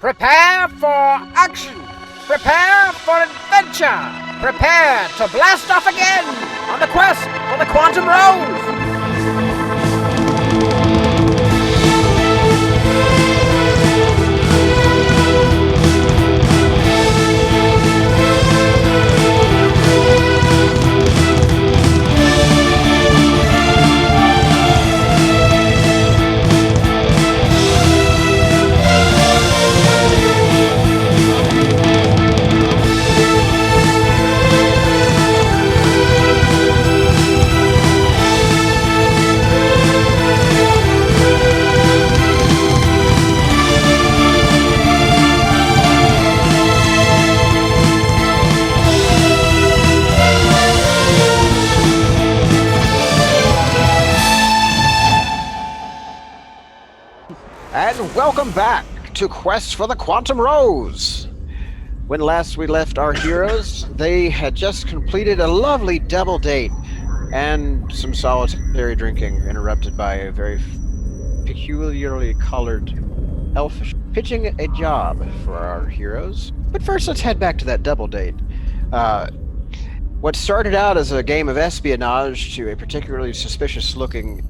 Prepare for action! Prepare for adventure! Prepare to blast off again on the quest for the Quantum Rose! And welcome back to Quest for the Quantum Rose! When last we left our heroes, they had just completed a lovely double date and some solitary drinking interrupted by a very peculiarly colored elfish pitching a job for our heroes. But first, let's head back to that double date. What started out as a game of espionage to a particularly suspicious-looking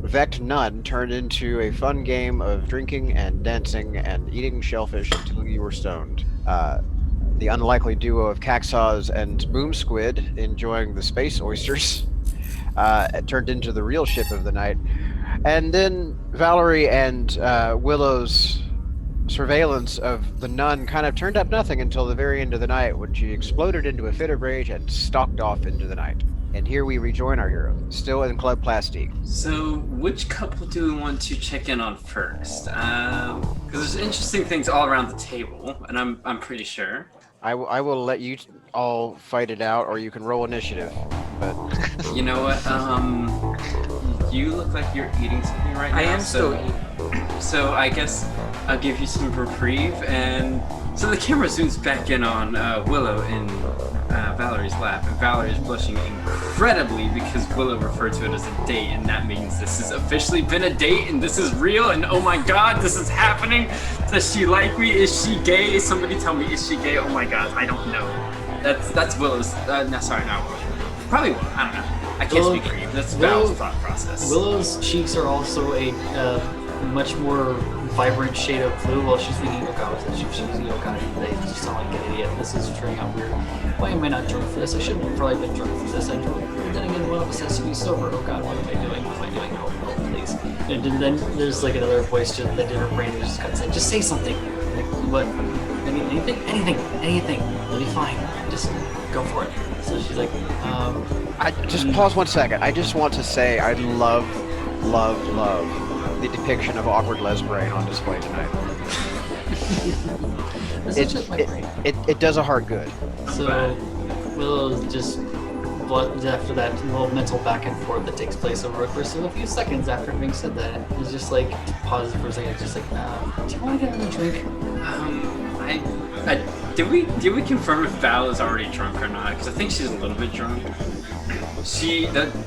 Vect nun turned into a fun game of drinking and dancing and eating shellfish until you were stoned. The unlikely duo of Caxaws and Boom Squid enjoying the space oysters turned into the real ship of the night. And then Valerie and Willow's surveillance of the nun kind of turned up nothing until the very end of the night when she exploded into a fit of rage and stalked off into the night. And here we rejoin our hero, still in Club Plastique. So, which couple do we want to check in on first? Because there's interesting things all around the table, and I'm pretty sure. I will let you all fight it out, or you can roll initiative. But you know what? You look like you're eating something right now. I am still eating. So I guess I'll give you some reprieve, and so the camera zooms back in on Willow in Valerie's lap, and Valerie is blushing incredibly because Willow referred to it as a date, and that means this has officially been a date, and this is real, and oh my god, this is happening. Does she like me? Is she gay? Somebody tell me, is she gay? Oh my god, I don't know. That's Willow's. No, sorry, not Willow. Probably Willow. I don't know. I can't speak for you. That's Val's thought process. Willow's cheeks are also a much more vibrant shade of blue while she's thinking, oh god, she's oh god, they just sound like an idiot. This is turning out weird. Why am I not drunk for this? I shouldn't have probably been drunk for this. Then again, one of us has to be sober. Oh god, what am I doing? What am I doing? Oh, please. And then there's like another voice that in her brain just kind of saying, just say something. Like, what? Anything. It'll be fine. Just go for it. So she's like, I just pause 1 second. I just want to say I love the depiction of awkward Les brain on display tonight. It does a heart good. So Willow's just after that little mental back and forth that takes place over a course of a few seconds after having said that, it's just like pauses for a second. It's just like, do you want to get a drink? Did we confirm if Val is already drunk or not? Because I think she's a little bit drunk.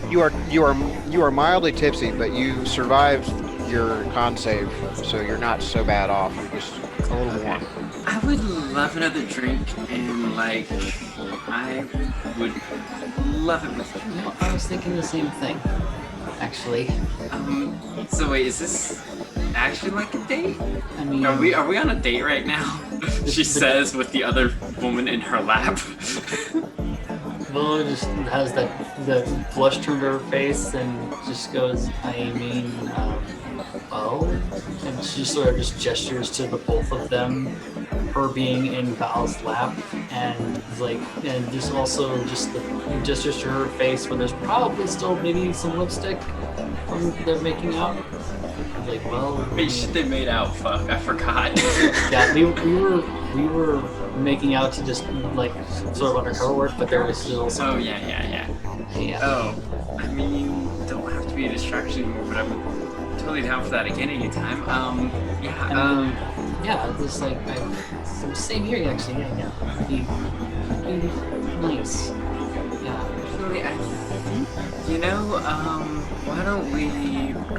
You are mildly tipsy, but you survived your con save, so you're not so bad off. You're just a little warm. I would love another drink, and like, I would love it with you. You know, I was thinking the same thing, actually. So wait, is this actually like a date? I mean, are we on a date right now? She says with the other woman in her lap. Willow just has the blush turned to her face and just goes, I mean, well, and she sort of just gestures to the both of them, her being in Val's lap, and just also just the gestures to her face where there's probably still maybe some lipstick from they're making out. Like, well, Wait, shit, they made out. Fuck, I forgot. yeah, we were making out to just like sort of undercover work, but there was still some. Oh yeah. Oh, I mean, don't have to be a distraction anymore, but I'm totally down for that again anytime. Yeah, just like same here actually. Yeah. Be nice. Yeah. Actually, I think, why don't we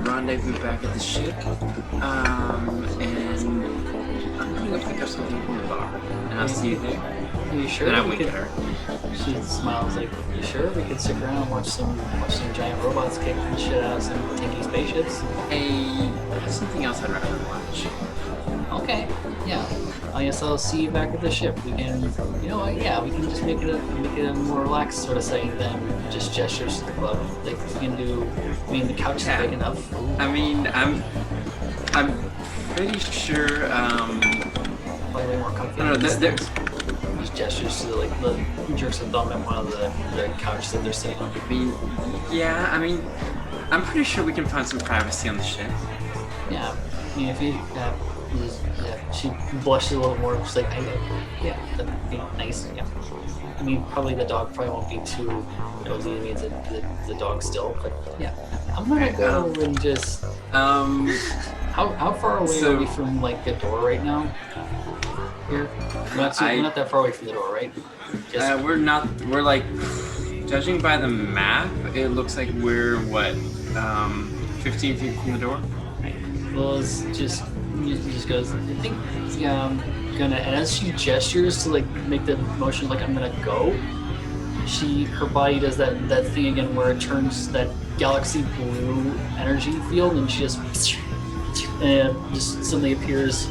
rendezvous back at the ship, and gonna go pick up something from the bar, and I'll see you there. Are you sure? And I we wink could- at her. She smiles like, "You sure? We could stick around and watch some giant robots kick the shit out of some tinky spaceships." Hey, there's something else I'd rather watch. Okay. Yeah. I guess I'll see you back at the ship. We can, you know what? Yeah, we can just make it a more relaxed sort of setting than just gestures to the club. Like we can do. I mean, the couch is big enough. I mean, I'm pretty sure. Probably way more comfy. I don't know. Just gestures to like the jerks of thumb at one of the couches that they're sitting on. I mean, yeah. I mean, I'm pretty sure we can find some privacy on the ship. Yeah. I mean, if you she blushes a little more. She's like, yeah, that'd be nice. Yeah. I mean, probably the dog probably won't be too nosy. I mean, the dog still, but yeah. I'm gonna go and just. How far away are we from like the door right now? Here, we're not that far away from the door, right? We're not. We're like, judging by the map, it looks like we're what, 15 feet from the door. Well, he just goes, I think, yeah, I'm gonna, and as she gestures to like make the motion like I'm gonna go, her body does that thing again where it turns that galaxy blue energy field, and she just suddenly appears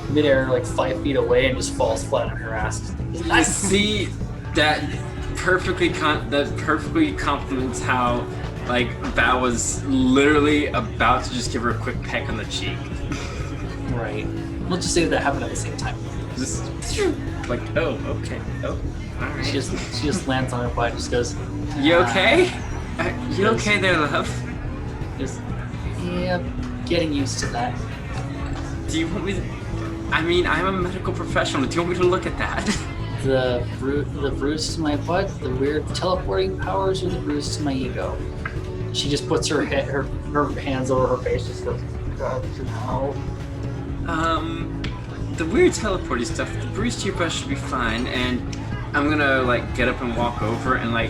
midair like 5 feet away and just falls flat on her ass. I see that perfectly complements how like Val was literally about to just give her a quick peck on the cheek. Right. Let's just say that happened at the same time. Just like, oh, okay, oh, all right. She just lands on her butt and just goes, You okay? You okay there, love? Just, yeah, getting used to that. Do you want me to? I mean, I'm a medical professional. Do you want me to look at that? The bruise to my butt, the weird teleporting powers, or the bruise to my ego? She just puts her hands over her face, just goes, God, no. The weird teleporting stuff, the bruise to your butt should be fine, and I'm gonna like get up and walk over and like,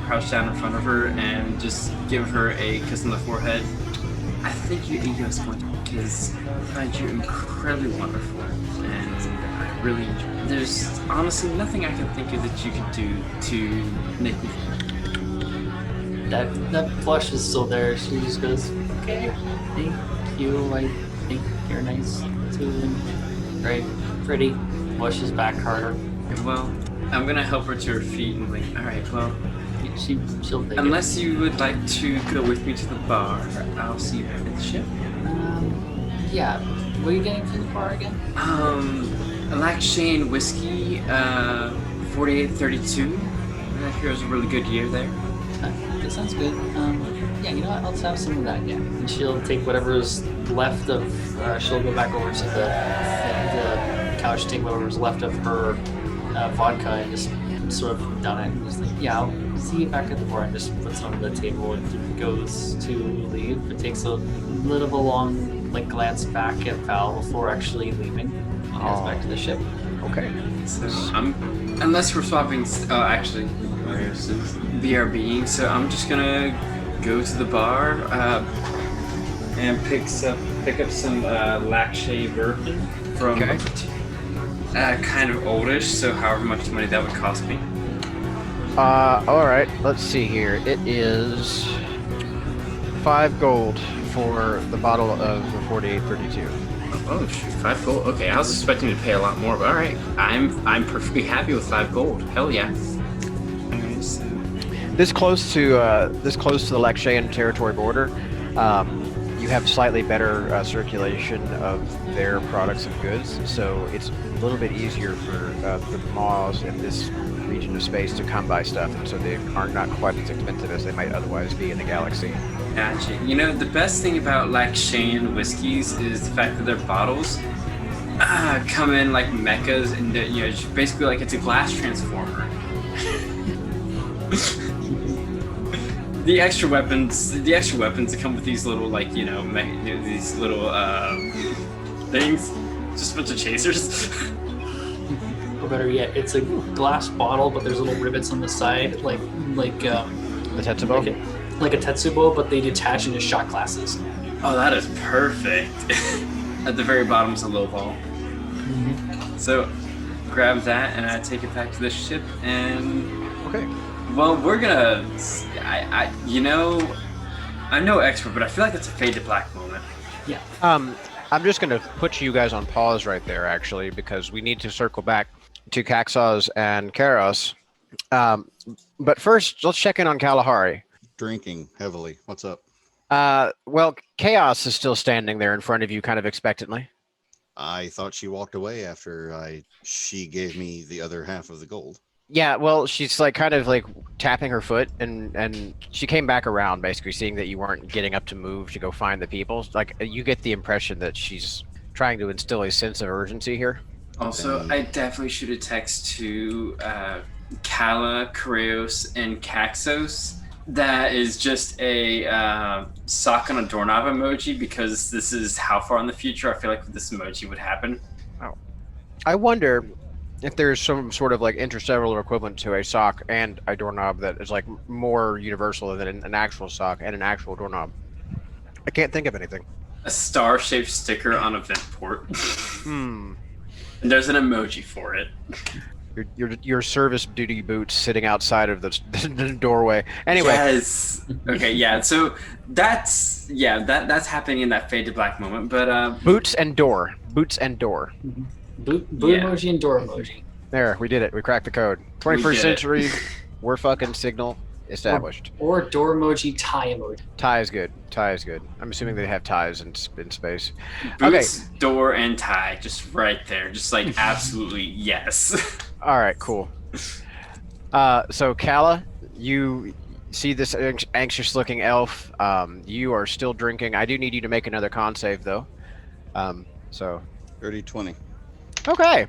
crouch down in front of her and just give her a kiss on the forehead. I think your ego is going to find you incredibly wonderful, and I really enjoy it. There's honestly nothing I can think of that you could do to make me. That blush is still there. She just goes, okay, thank you. I think you're nice too. Right, pretty. Blushes back harder. Well, I'm gonna help her to her feet and like, all right, well. She'll take Unless you would like to go with me to the bar, I'll see you at the ship. Yeah. What are you getting from the bar again? Lac-Shane whiskey, 4832. That here's a really good year there. That sounds good. Yeah, you know what? Let's have some of that. Yeah, and she'll take whatever's left of. She'll go back over to the couch, take whatever's left of her vodka, and just sort of done it. And just like, yeah, I'll see you back at the bar, and just puts it on the table and goes to leave. It takes a little of a long glance back at Val before actually leaving. And heads back to the ship. Okay. So unless we're swapping. Actually, where's BRB? So I'm just gonna go to the bar and pick up some Lac-Shane bourbon from. Okay. Kind of oldish, so however much money that would cost me. All right. Let's see here. It is 5 gold for the bottle of the 4832. Oh shoot, 5 gold. Okay, I was expecting to pay a lot more, but all right, I'm perfectly happy with 5 gold. Hell yeah. Alright, so This close to the Lac-Shane territory border, you have slightly better circulation of their products and goods, so it's a little bit easier for the Maws in this region of space to come by stuff, and so they are not quite as expensive as they might otherwise be in the galaxy. gotcha. You know, the best thing about Lac-Shane whiskeys is the fact that their bottles come in like mechas, and just basically like it's a glass transformer. The extra weapons that come with these little these little things, just a bunch of chasers. Or better yet, it's a glass bottle, but there's little rivets on the side, like The Tetsubo? like a Tetsubo, but they detach into shot glasses. Oh, that is perfect. At the very bottom is a low ball. So, grab that and I take it back to the ship and. Okay. Well, we're gonna. I'm no expert, but I feel like it's a fade to black moment. Yeah. I'm just gonna put you guys on pause right there, actually, because we need to circle back to Kaxos and Karos. But first, let's check in on Kalahari. Drinking heavily. What's up? Well, Chaos is still standing there in front of you, kind of expectantly. I thought she walked away after she gave me the other half of the gold. Yeah, well, she's like kind of like tapping her foot, and she came back around, basically seeing that you weren't getting up to move to go find the people. Like, you get the impression that she's trying to instill a sense of urgency here. Also, I definitely shoot a text to Kala, Kareos, and Kaxos. That is just a sock on a doorknob emoji, because this is how far in the future I feel like this emoji would happen. Oh. I wonder if there's some sort of like interstellar equivalent to a sock and a doorknob that is like more universal than an actual sock and an actual doorknob. I can't think of anything. A star-shaped sticker on a vent port. And there's an emoji for it. Your service duty boots sitting outside of the doorway. Anyway. Yes. Okay. Yeah. So that's happening in that fade to black moment. But boots and door. Boots and door. Boot emoji and door emoji. There, we did it. We cracked the code. 21st century. We're fucking signal established. Or door emoji, tie emoji. Tie is good. Tie is good. I'm assuming they have ties in space. Boots, door, and tie, just right there. Just like absolutely yes. All right, cool. So Kala, you see this anxious-looking elf. You are still drinking. I do need you to make another con save, though. So. 30-20. Okay.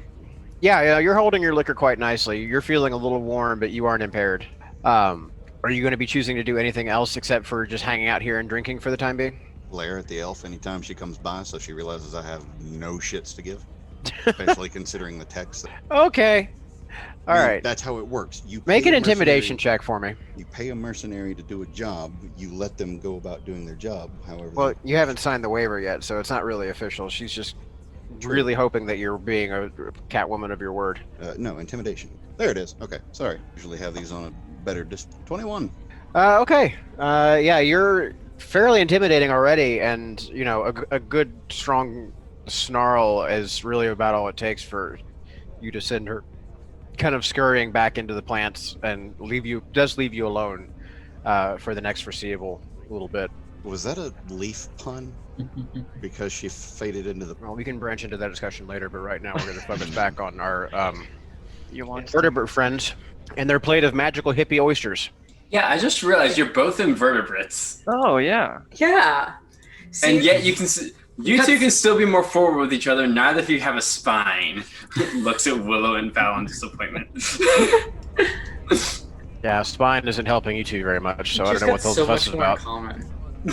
Yeah, you're holding your liquor quite nicely. You're feeling a little warm, but you aren't impaired. Are you going to be choosing to do anything else except for just hanging out here and drinking for the time being? Glare at the elf anytime she comes by, so she realizes I have no shits to give. Especially considering the text. Okay. All right. That's how it works. You make an intimidation check for me. You pay a mercenary to do a job. You let them go about doing their job. However. Well, you haven't signed the waiver yet, so it's not really official. She's just really hoping that you're being a catwoman of your word. No, intimidation. There it is. Okay, sorry. Usually have these on a better 21. Okay. Yeah, you're fairly intimidating already, and you know a good strong snarl is really about all it takes for you to send her kind of scurrying back into the plants and leave you alone for the next foreseeable little bit. Was that a leaf pun? Because she faded into the... Well, we can branch into that discussion later, but right now we're going to focus back on our invertebrate friends and their plate of magical hippie oysters. Yeah, I just realized you're both invertebrates. Oh, yeah. Yeah. See, and yet you two can still be more forward with each other. Neither of you have a spine. Looks at Willow in Val in disappointment. Yeah, spine isn't helping you two very much, so I don't know what the fuss is about. Common.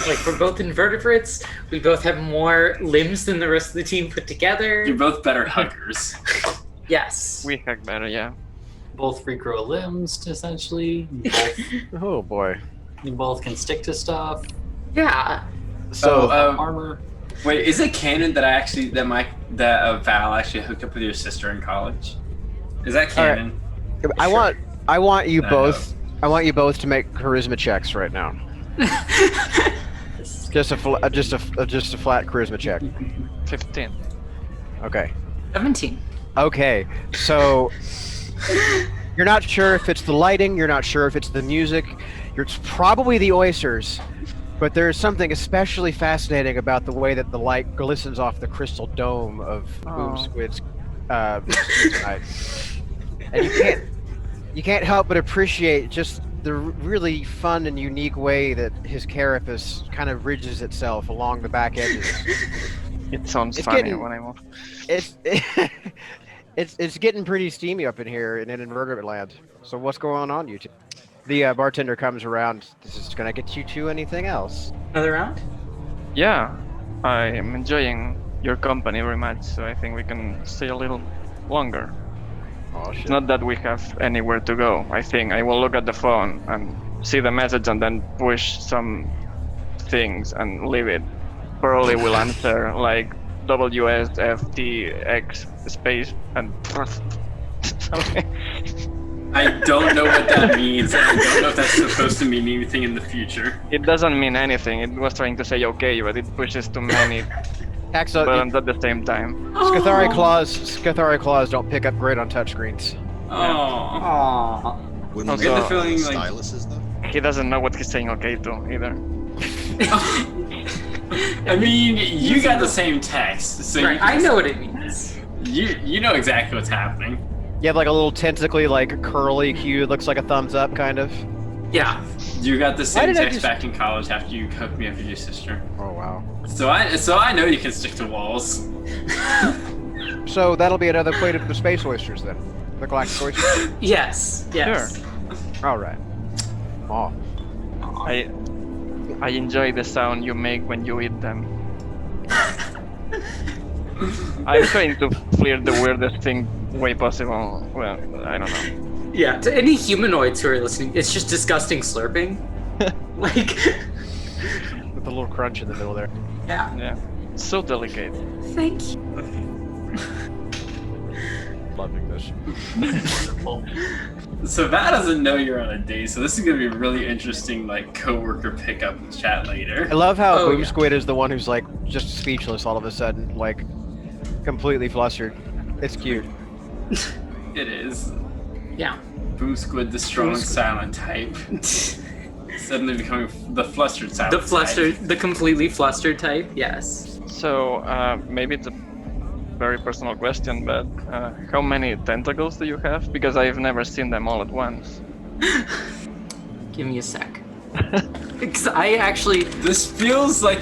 Like, we're both invertebrates. We both have more limbs than the rest of the team put together. You're both better huggers. Yes. We hug better, yeah. Both regrow limbs, essentially. Oh boy. You both can stick to stuff. Yeah. So armor. Wait, is it canon that Val actually hooked up with your sister in college? Is that canon? Right. I want you both. I want you both to make charisma checks right now. just a flat charisma check. 15. Okay. 17. Okay. So you're not sure if it's the lighting. You're not sure if it's the music. It's probably the oysters. But there's something especially fascinating about the way that the light glistens off the crystal dome of Boom Squid's tonight. And you can't help but appreciate just the really fun and unique way that his carapace kind of ridges itself along the back edges. It sounds funny when I move. It's getting pretty steamy up in here in invertebrate land. So what's going on, you two? The bartender comes around. This is gonna get you to anything else? Another round? Yeah, I am enjoying your company very much, so I think we can stay a little longer. Oh, shit. It's not that we have anywhere to go. I think I will look at the phone and see the message and then push some things and leave it. Probably will answer like WSFTX space and something. I don't know what that means, and I don't know if that's supposed to mean anything in the future. It doesn't mean anything. It was trying to say okay, but it pushes too many Axel, buttons at the same time. Scathari claws don't pick up great on touchscreens. Oh. Aww. Wouldn't Also- we the feeling like- styluses though? He doesn't know what he's saying okay to either. I mean, you got the same text, so Right, I know what it means. you know exactly what's happening. You have like a little tentacly, like curly cue, looks like a thumbs up, kind of. Yeah. You got the same did I text just- back in college after you hooked me up with your sister. Oh wow. So I know you can stick to walls. So that'll be another plate of the space oysters then. The galactic oysters. Yes. Yes. All right. Oh. I enjoy the sound you make when you eat them. I'm trying to clear the weirdest thing way possible. Well, I don't know. Yeah. To any humanoids who are listening, it's just disgusting slurping. Like. With a little crunch in the middle there. Yeah. Yeah, so delicate. Thank you. Loving this. Wonderful. So Val doesn't know you're on a date, so this is gonna be a really interesting like coworker pickup chat later. I love how Oh, Boom yeah. Squid is the one who's like just speechless all of a sudden, like completely flustered. It's cute. It is. Yeah. Boom Squid, the strong Boom Squid. silent type, suddenly becoming the flustered silent The flustered, type. the completely flustered type. Yes. So maybe it's a very personal question, but how many tentacles do you have? Because I've never seen them all at once. Give me a sec. Because I actually, This feels like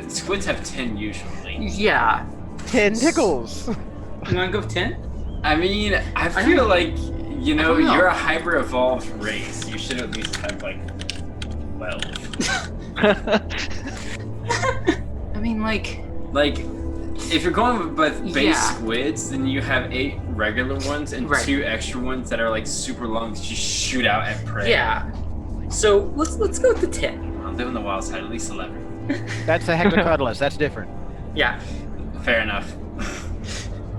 squids have 10 usually. yeah. Tentacles. You want to go with 10? I mean, I don't feel know. like, you know, I don't know. you're a hyper evolved race. You should at least have like 12. I mean, like, If you're going with base Yeah. squids, then you have 8 regular ones and Right. 2 extra ones that are like super long that you shoot out at prey. yeah. So let's go with the 10. I'll live on the wild side, at least 11. That's the hectocutulus. That's different. Yeah. Fair enough.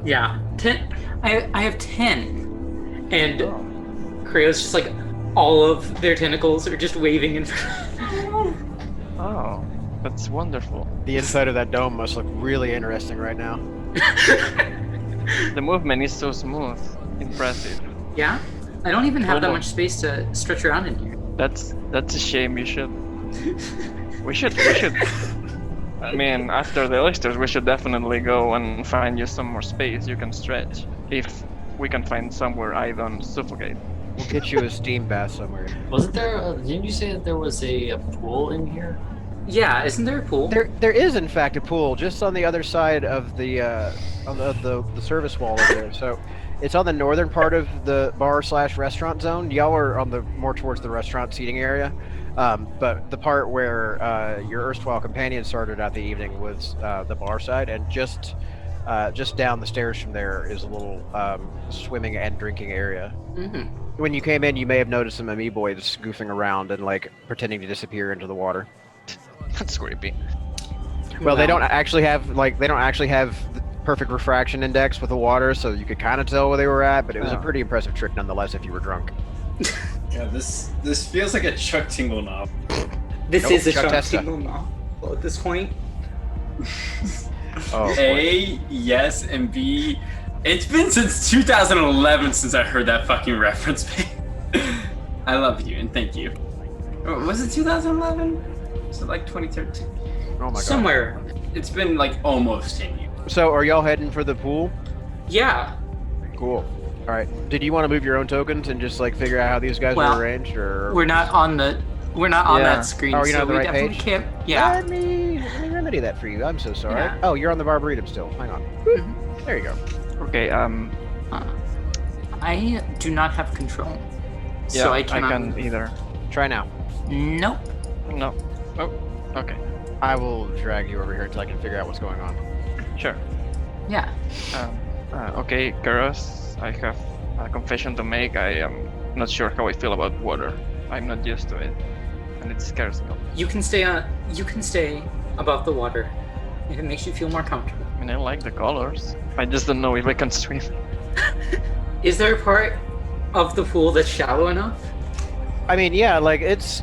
Yeah. 10. I have 10. And Creo's just like all of their tentacles are just waving in front. Oh, that's wonderful. The inside of that dome must look really interesting right now. The movement is so smooth. Impressive. Yeah. I don't even have that Cool. much space to stretch around in here. That's a shame. We should. I mean, after the oysters, we should definitely go and find you some more space you can stretch. If we can find somewhere I don't suffocate. We'll get you a steam bath somewhere. Wasn't there? Didn't you say that there was a pool in here? Yeah, isn't there a pool? There is in fact a pool just on the other side of the service wall over there. So it's on the northern part of the bar/restaurant zone. Y'all are on the more towards the restaurant seating area. But the part where your erstwhile companion started out the evening was the bar side, and just down the stairs from there is a little swimming and drinking area. Mm-hmm. When you came in, you may have noticed some amoeboids goofing around and like pretending to disappear into the water. That's creepy. Well, they don't actually have the perfect refraction index with the water, so you could kind of tell where they were at. But it was a pretty impressive trick nonetheless if you were drunk. Yeah, this feels like a Chuck Tingle novel. This Nope, is a Chuck Chuck Testa. Tingle novel at this point. Oh, boy. A, yes, and B, it's been since 2011 since I heard that fucking reference. I love you and thank you. Oh, was it 2011? Was it like 2013? Oh my god. Somewhere. It's been like almost 10 years. So are y'all heading for the pool? Yeah. Cool. All right. Did you want to move your own tokens and just like figure out how these guys Well, were arranged, or We're not on that Yeah. screen, Oh, you're not so on the we right definitely page? can't. Yeah. Let me remedy that for you. I'm so sorry. Yeah. Oh, you're on the Barbaridum still. Hang on. Mhm. There you go. Okay. I do not have control, Yeah, so I I cannot. can't either. Try now. Nope. No. Oh. Okay. I will drag you over here until I can figure out what's going on. Sure. Yeah. Okay, Karos, I have a confession to make. I am not sure how I feel about water. I'm not used to it, and it scares me. You can stay above the water if it makes you feel more comfortable. mean, I like the colors. I just don't know if I can swim. Is there a part of the pool that's shallow enough? I mean, yeah, like it's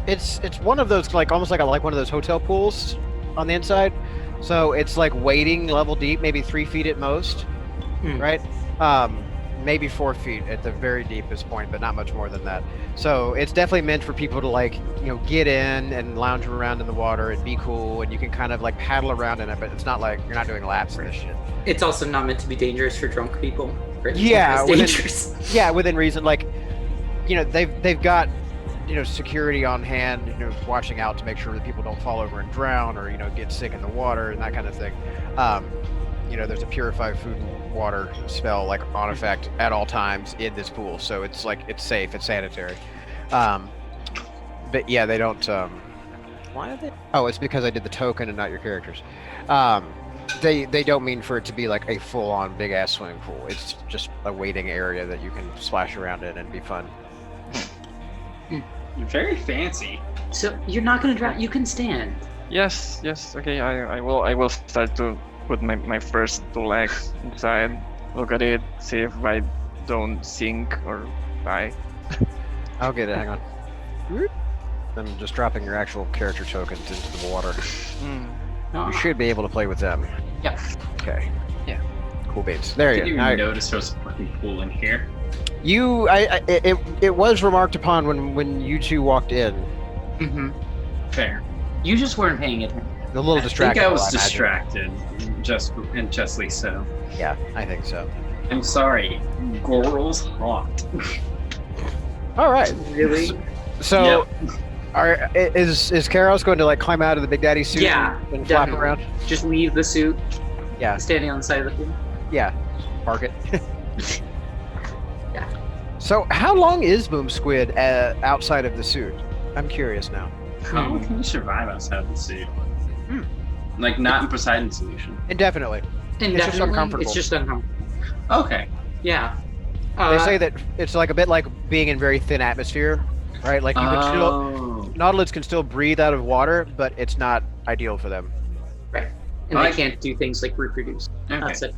one of those like almost like one of those hotel pools on the inside. So it's like wading level deep, maybe 3 feet at most, right? Maybe 4 feet at the very deepest point, but not much more than that. So it's definitely meant for people to like, get in and lounge around in the water and be cool, and you can kind of like paddle around in it, but it's not like you're not doing laps and this shit. It's also not meant to be dangerous for drunk people. Right? Yeah, It's dangerous. within reason. Like, they've got security on hand, watching out to make sure that people don't fall over and drown or get sick in the water and that kind of thing. There's a purified food and water spell like on effect at all times in this pool, so it's like it's safe, it's sanitary. But yeah, they don't. Why are they? Oh, it's because I did the token and not your characters. They don't mean for it to be like a full-on big-ass swimming pool. It's just a waiting area that you can splash around in and be fun. Very fancy. So you're not gonna drown. You can stand. Yes. Okay, I will start to put my first 2 legs inside. Look at it. See if I don't sink or die. I'll get it. Hang on. I'm just dropping your actual character tokens into the water. You should be able to play with them. Yeah. Okay. Yeah. Cool beans. There I you didn't go. even notice there was a fucking pool in here. It was remarked upon when you two walked in. Mm-hmm. Fair. You just weren't paying attention. A little I distracted. think I was imagine. distracted, justly so. Yeah, I think so. I'm sorry. Goral's hot. All right. Really? So, is Karos going to like climb out of the Big Daddy suit Yeah, and flap definitely. around? Just leave the suit. Yeah. Standing on the side of the pool. Yeah. Park it. Yeah. So, how long is Boom Squid outside of the suit? I'm curious now. How can you survive outside of the suit? Like, not in Poseidon solution. Indefinitely. It's just uncomfortable. It's just uncomfortable. Okay. Yeah. They say that it's like a bit like being in very thin atmosphere, right? Like you can still Nautiluds can still breathe out of water, but it's not ideal for them. Right. And they can't do things like reproduce. Okay. That's it.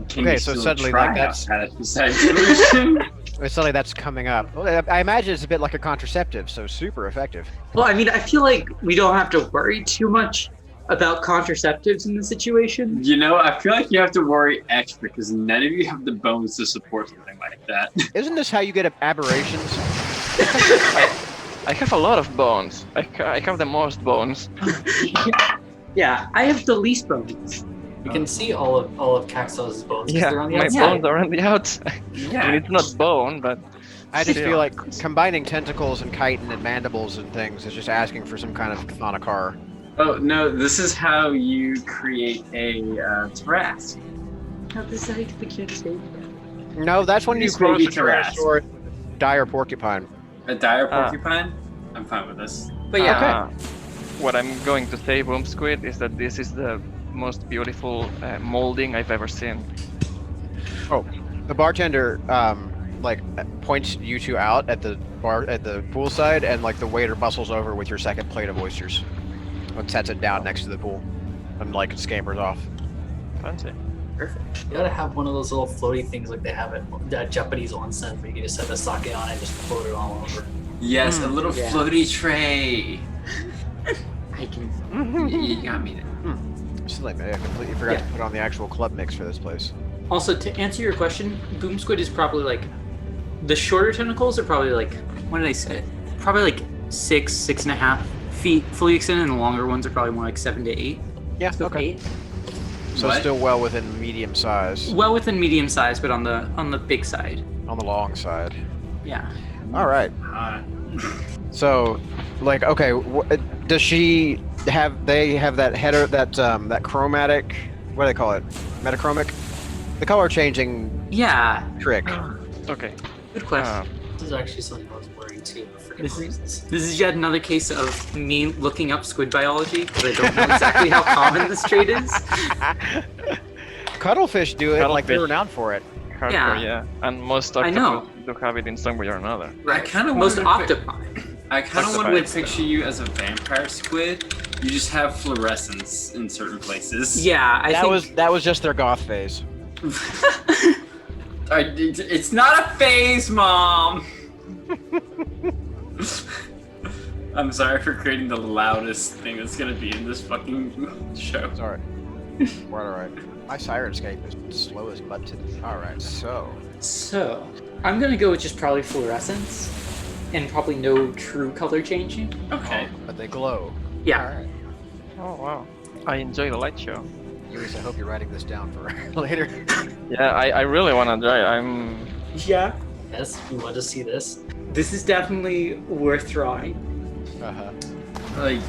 Can Okay, you so still suddenly, try like, that's- outside of Poseidon solution? Suddenly that's coming up. Well, I imagine it's a bit like a contraceptive, so super effective. Well, I mean, I feel like we don't have to worry too much about contraceptives in this situation. I feel like you have to worry extra because none of you have the bones to support something like that. Isn't this how you get aberrations? I have a lot of bones. I have the most bones. Yeah, I have the least bones. You can see all of Caxos's bones. 'Cause Yeah, they're on the my outside. bones are on the outside. I mean, it's not bone, but I just still. feel like combining tentacles and chitin and mandibles and things is just asking for some kind of chthonicar. Oh, no, this is how you create a Tarrasque. How does that the kid say? No, that's when you These cross baby a Tyrannosaurus Tarrasque. with a dire porcupine. A dire porcupine? I'm fine with this. But yeah, Okay. What I'm going to say, Boom Squid, is that this is the most beautiful molding I've ever seen. The bartender points you two out at the bar at the poolside, and like the waiter bustles over with your second plate of oysters and sets it down next to the pool and like scampers off. Fancy. perfect. You gotta have one of those little floaty things like they have at Japanese onsen where you can just set the sake on it and just float it all over. Yes, a little Yeah. floaty tray. I can. You got me there. Just like I completely forgot to put on the actual club mix for this place. Also, to answer your question, Boom Squid is probably like the shorter tentacles are probably like what did I say? Probably like 6.5 feet fully extended, and the longer ones are probably more like 7 to 8. Yeah, So okay. 8. So What? still well within medium size, Well within medium size, but on the big side. on the long side. Yeah. All right. So, like, okay, does she have? They have that header, that chromatic. What do they call it? Metachromic. The color changing Yeah. trick. Okay. Good question. This is actually something I was wearing too, for This different is- reasons. This is yet another case of me looking up squid biology because I don't know exactly how common this trait is. Cuttlefish do it. Like they're Cuttlefish. renowned for it. Hardcore, yeah. And most I know. octopus do have it in some way or another. I kind of Most wanted to octopi. I kind of Octopi wanted to style. picture you as a vampire squid You just have fluorescence in certain places. Yeah, I think that was just their goth phase. It's not a phase, Mom. I'm sorry for creating the loudest thing that's gonna be in this fucking show. It's alright. We're alright. My Sirenscape is slow as butt to the... Alright, So, I'm gonna go with just probably fluorescence, and probably no true color changing. Okay. But they glow. Yeah. Alright. Oh wow. I enjoy the light show. Luis, I hope you're writing this down for later. Yeah, I really wanna try. I'm. Yeah. Yes, we want to see this. This is definitely worth trying. Uh-huh. Like,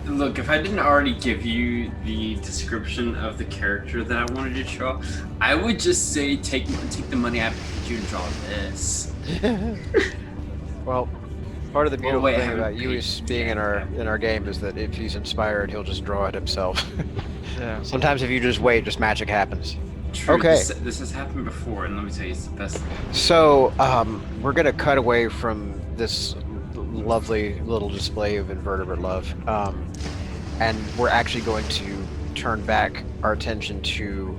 look, if I didn't already give you the description of the character that I wanted you to draw, I would just say take the money I paid you and draw this. Well, part of the beautiful wait, I thing haven't about Luis being in our game is that if he's inspired, he'll just draw it himself. Yeah. Sometimes if you just wait, just magic happens. True, Okay. This has happened before, and let me tell you, it's the best. So, we're gonna cut away from this lovely little display of invertebrate love, and we're actually going to turn back our attention to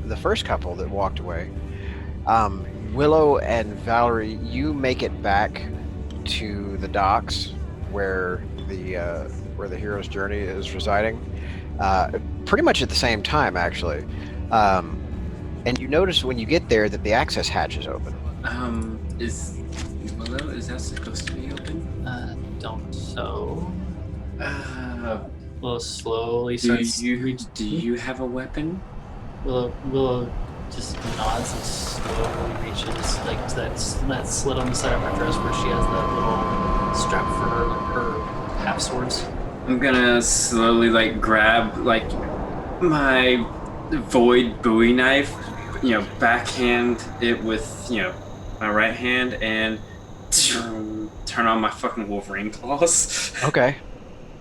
the first couple that walked away. Willow and Valerie, you make it back to the docks where the hero's journey is residing, pretty much at the same time, actually. And you notice when you get there that the access hatch is open. Is Willow, is that supposed to be open? Don't so. Uh, Willow slowly do starts. you have a weapon? Willow just nods and slowly reaches like to that slit on the side of her dress where she has that little strap for her half swords. I'm gonna slowly like grab like my void Bowie knife, backhand it with my right hand and turn on my fucking Wolverine claws. Okay.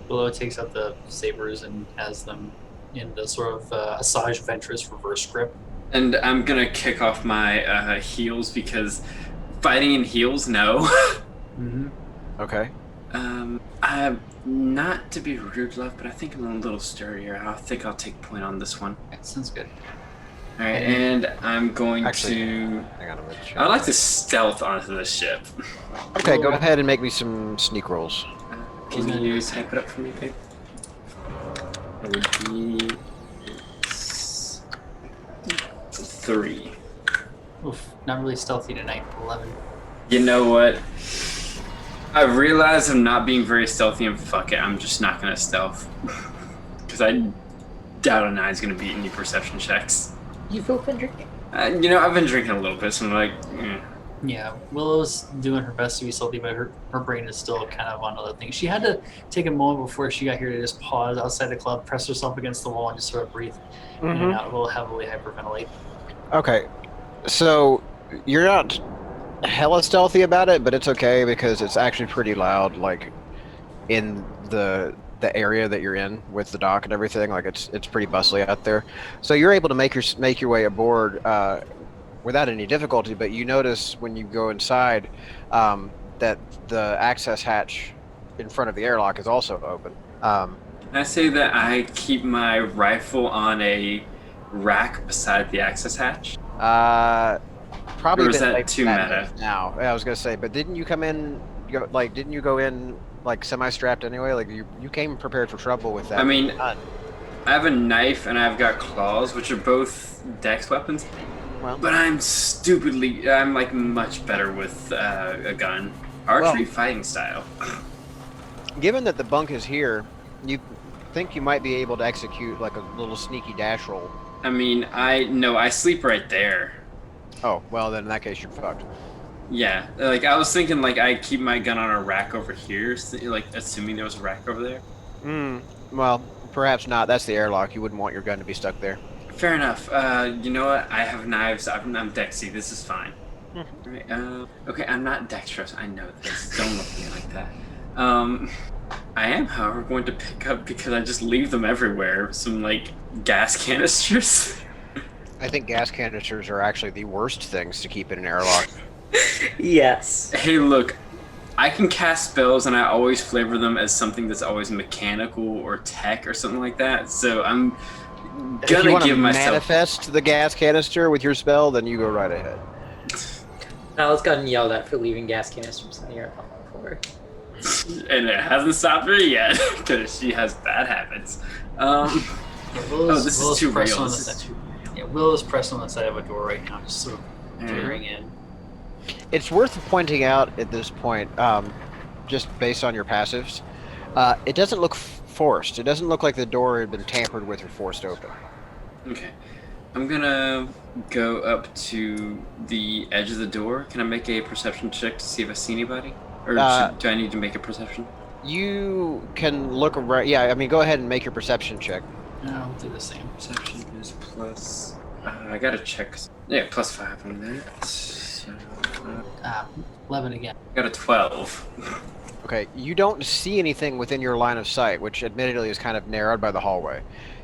Willow takes out the sabers and has them in the sort of Asajj Ventress reverse grip. And I'm gonna kick off my heels because fighting in heels, no. Mm-hmm. Okay. I'm not to be rude, love, but I think I'm a little sturdier. I think I'll take point on this one. That sounds good. All right, and I'm going Actually, to. Hang on a minute. I'd like to stealth onto the ship. Okay, go ahead and make me some sneak rolls. Can you type it up for me, babe? It would be 3. Oof, not really stealthy tonight. 11. You know what? I realize I'm not being very stealthy, and fuck it, I'm just not gonna stealth. Because I doubt a 9's gonna beat any perception checks. You've both been drinking. I've been drinking a little bit, so I'm like, Yeah, Willow's doing her best to be stealthy, but her brain is still kind of on other things. She had to take a moment before she got here to just pause outside the club, press herself against the wall, and just sort of breathe in and out, a little heavily hyperventilate. Okay, so you're not hella stealthy about it, but it's okay because it's actually pretty loud, like in the area that you're in with the dock and everything. Like it's pretty bustly out there, so you're able to make your way aboard without any difficulty. But you notice when you go inside that the access hatch in front of the airlock is also open. I say that I keep my rifle on a rack beside the access hatch. Probably Or is a bit that late too for meta? now. Yeah, I was gonna say, but didn't you come in? Didn't you go in like semi-strapped anyway? Like you came prepared for trouble with that. I mean, gun. I have a knife and I've got claws, which are both dex weapons. Well, But I'm like much better with a gun. Archery fighting style. given that the bunk is here, you think you might be able to execute like a little sneaky dash roll. I mean, I sleep right there. Oh, well then in that case you're fucked. Yeah, like I was thinking like I keep my gun on a rack over here, like assuming there was a rack over there. Well, perhaps not. That's the airlock. You wouldn't want your gun to be stuck there. Fair enough. You know what? I have knives. I'm dexy. This is fine. Right, okay, I'm not dexterous. I know this. Don't look at me like that. I am, however, going to pick up, because I just leave them everywhere, some like gas canisters. I think gas canisters are actually the worst things to keep in an airlock. Yes. Hey, look, I can cast spells, and I always flavor them as something that's always mechanical or tech or something like that. So I'm If you gonna want to give myself. manifest the gas canister with your spell, then you go right ahead. Alice gotten yelled at for leaving gas canisters in here before. And it hasn't stopped her yet because she has bad habits. This is too real. Will is pressed on the side of a door right now, just sort of peering in. It's worth pointing out at this point, just based on your passives, it doesn't look forced. It doesn't look like the door had been tampered with or forced open. Okay. I'm gonna go up to the edge of the door. Can I make a perception check to see if I see anybody? Or do I need to make a perception? You can look around. Yeah, I mean, go ahead and make your perception check. No, I'll do the same. Perception is plus... I gotta check. Yeah, plus 5 on that. So, 11 again. got a 12. Okay, you don't see anything within your line of sight, which admittedly is kind of narrowed by the hallway.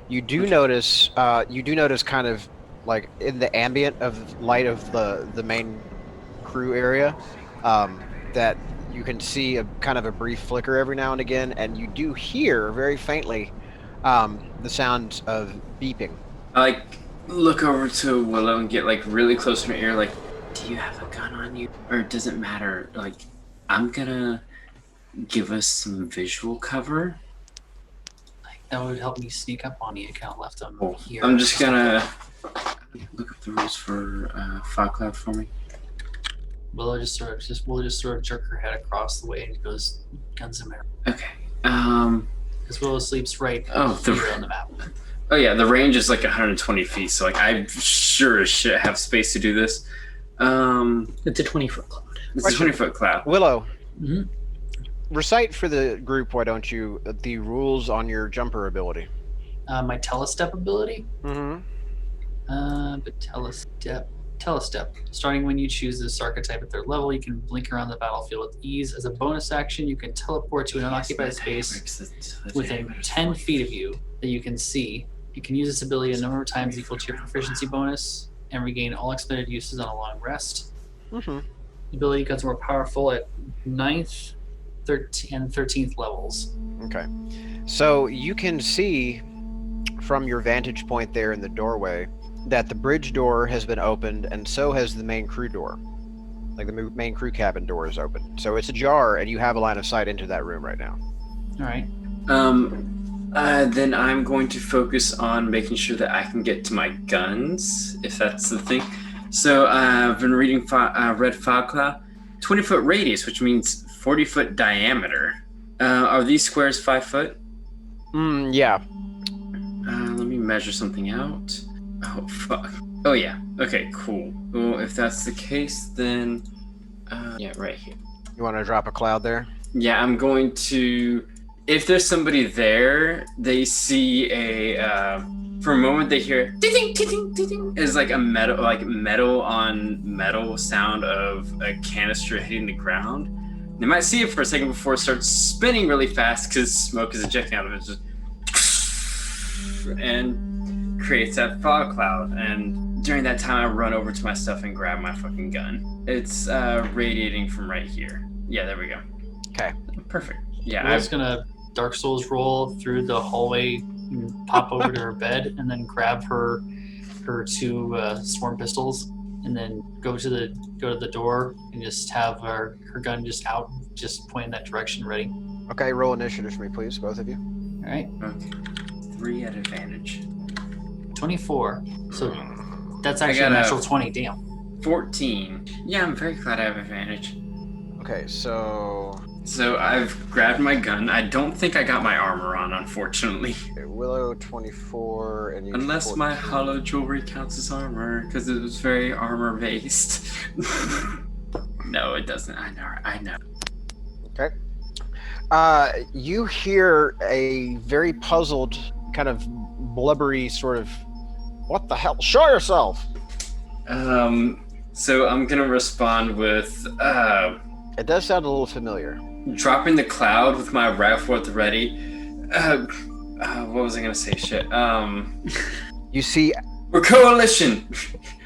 You do notice kind of like in the ambient of light of the main crew area, that you can see a kind of a brief flicker every now and again, and you do hear very faintly the sound of beeping. I look over to Willow and get really close to her ear, like, do you have a gun on you? Or does it matter? I'm gonna give us some visual cover. That would help me sneak up on you. I kind of left them here. I'm just gonna look up the rules for fog cloud for me. Willow just sort of jerk her head across the way and goes, guns and arrows. Okay. Because Willow sleeps right here on the map. Oh yeah, the range is 120 feet, so I sure as shit have space to do this. It's a 20-foot cloud. It's a 20-foot cloud. Willow, Mm-hmm. recite for the group, why don't you, the rules on your jumper ability. My telestep ability? Mm-hmm. But telestep. Starting when you choose this archetype at third level, you can blink around the battlefield with ease. As a bonus action, you can teleport to an unoccupied space within 10 feet of you that you can see. You can use this ability a number of times equal to your proficiency bonus and regain all expended uses on a long rest. Mm-hmm. The ability becomes more powerful at 9th, 13th, and 13th levels. Okay. So you can see from your vantage point there in the doorway that the bridge door has been opened, and so has the main crew door. The main crew cabin door is open. So it's ajar, and you have a line of sight into that room right now. All right. Then I'm going to focus on making sure that I can get to my guns, if that's the thing. So I've been reading Red Fog Cloud. 20-foot radius, which means 40-foot diameter. Are these squares 5 foot? Yeah. Let me measure something out. Oh, fuck. Oh, yeah. Okay, cool. Well, if that's the case, then... yeah, right here. You want to drop a cloud there? Yeah, I'm going to... If there's somebody there, they see a... for a moment, they hear... Ding, ding, ding, ding. It's a metal on metal sound of a canister hitting the ground. They might see it for a second before it starts spinning really fast because smoke is ejecting out of it. And creates that fog cloud. And during that time, I run over to my stuff and grab my fucking gun. It's radiating from right here. Yeah, there we go. Okay. Perfect. Yeah, I was gonna Dark Souls roll through the hallway, and pop over to her bed, and then grab her 2 swarm pistols, and then go to the door and just have her gun just out, just pointing that direction, ready. Okay, roll initiative for me, please, both of you. All right. Okay. 3 at advantage. 24. So that's actually a natural 20. Damn. 14. Yeah, I'm very glad I have advantage. Okay, so I've grabbed my gun. I don't think I got my armor on, unfortunately. Willow 24 and you. Unless 14. my hollow jewelry counts as armor, because it was very armor based. No, it doesn't. I know. Okay. You hear a very puzzled, kind of blubbery sort of, "What the hell? Show yourself!" So I'm gonna respond with It does sound a little familiar. dropping the cloud with my rifle at the ready. What was I gonna say? Shit. You see, We're coalition.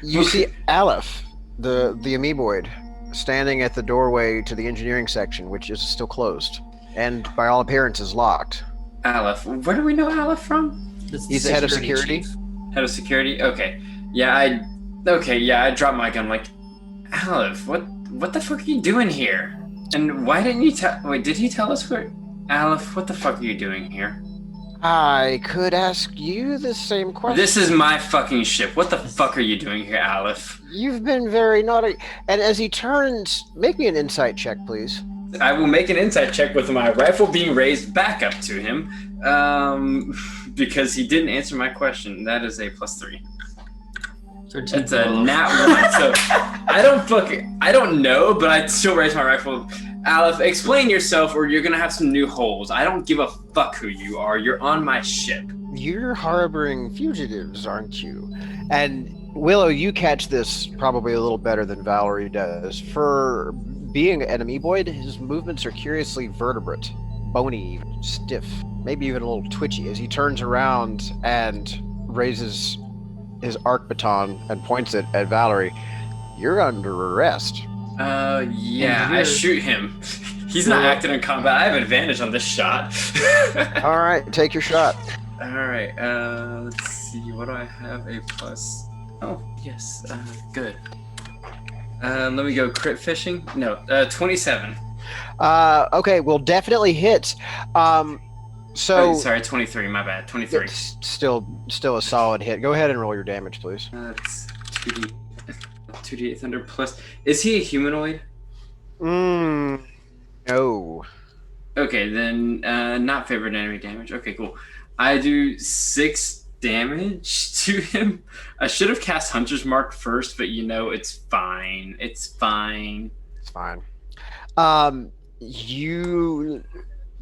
you see Aleph, the amoeboid, standing at the doorway to the engineering section, which is still closed, and by all appearances locked. Aleph. Where do we know Aleph from? He's the head of security. chief. Head of security? Okay. Yeah, I dropped my gun like, Aleph, what the fuck are you doing here? And why didn't you wait, did he tell us where? Aleph, what the fuck are you doing here? I could ask you the same question. This is my fucking ship. What the fuck are you doing here, Aleph? You've been very naughty. And as he turns, make me an insight check, please. I will make an insight check with my rifle being raised back up to him, because he didn't answer my question. That is a +3. 13. That's a nat 1. So I don't know, but I still raise my rifle. Aleph, explain yourself or you're gonna have some new holes. I don't give a fuck who you are. You're on my ship. You're harboring fugitives, aren't you? And Willow, you catch this probably a little better than Valerie does. For being an amoeboid, his movements are curiously vertebrate, bony, even stiff, maybe even a little twitchy as he turns around and raises his arc baton and points it at Valerie. You're under arrest. Yeah, I shoot him. He's not acting in combat. I have advantage on this shot. All right, take your shot. All right, let's see. What do I have? A plus. Oh, yes, good. Let me go crit fishing. No, 27. Okay, well, definitely hits. So sorry, 23. My bad. 23. it's still a solid hit. Go ahead and roll your damage, please. That's 2d8 thunder plus. Is he a humanoid? No. Okay, then not favorite enemy damage. Okay, cool. I do 6 damage to him. I should have cast Hunter's Mark first, but it's fine. It's fine. It's fine. You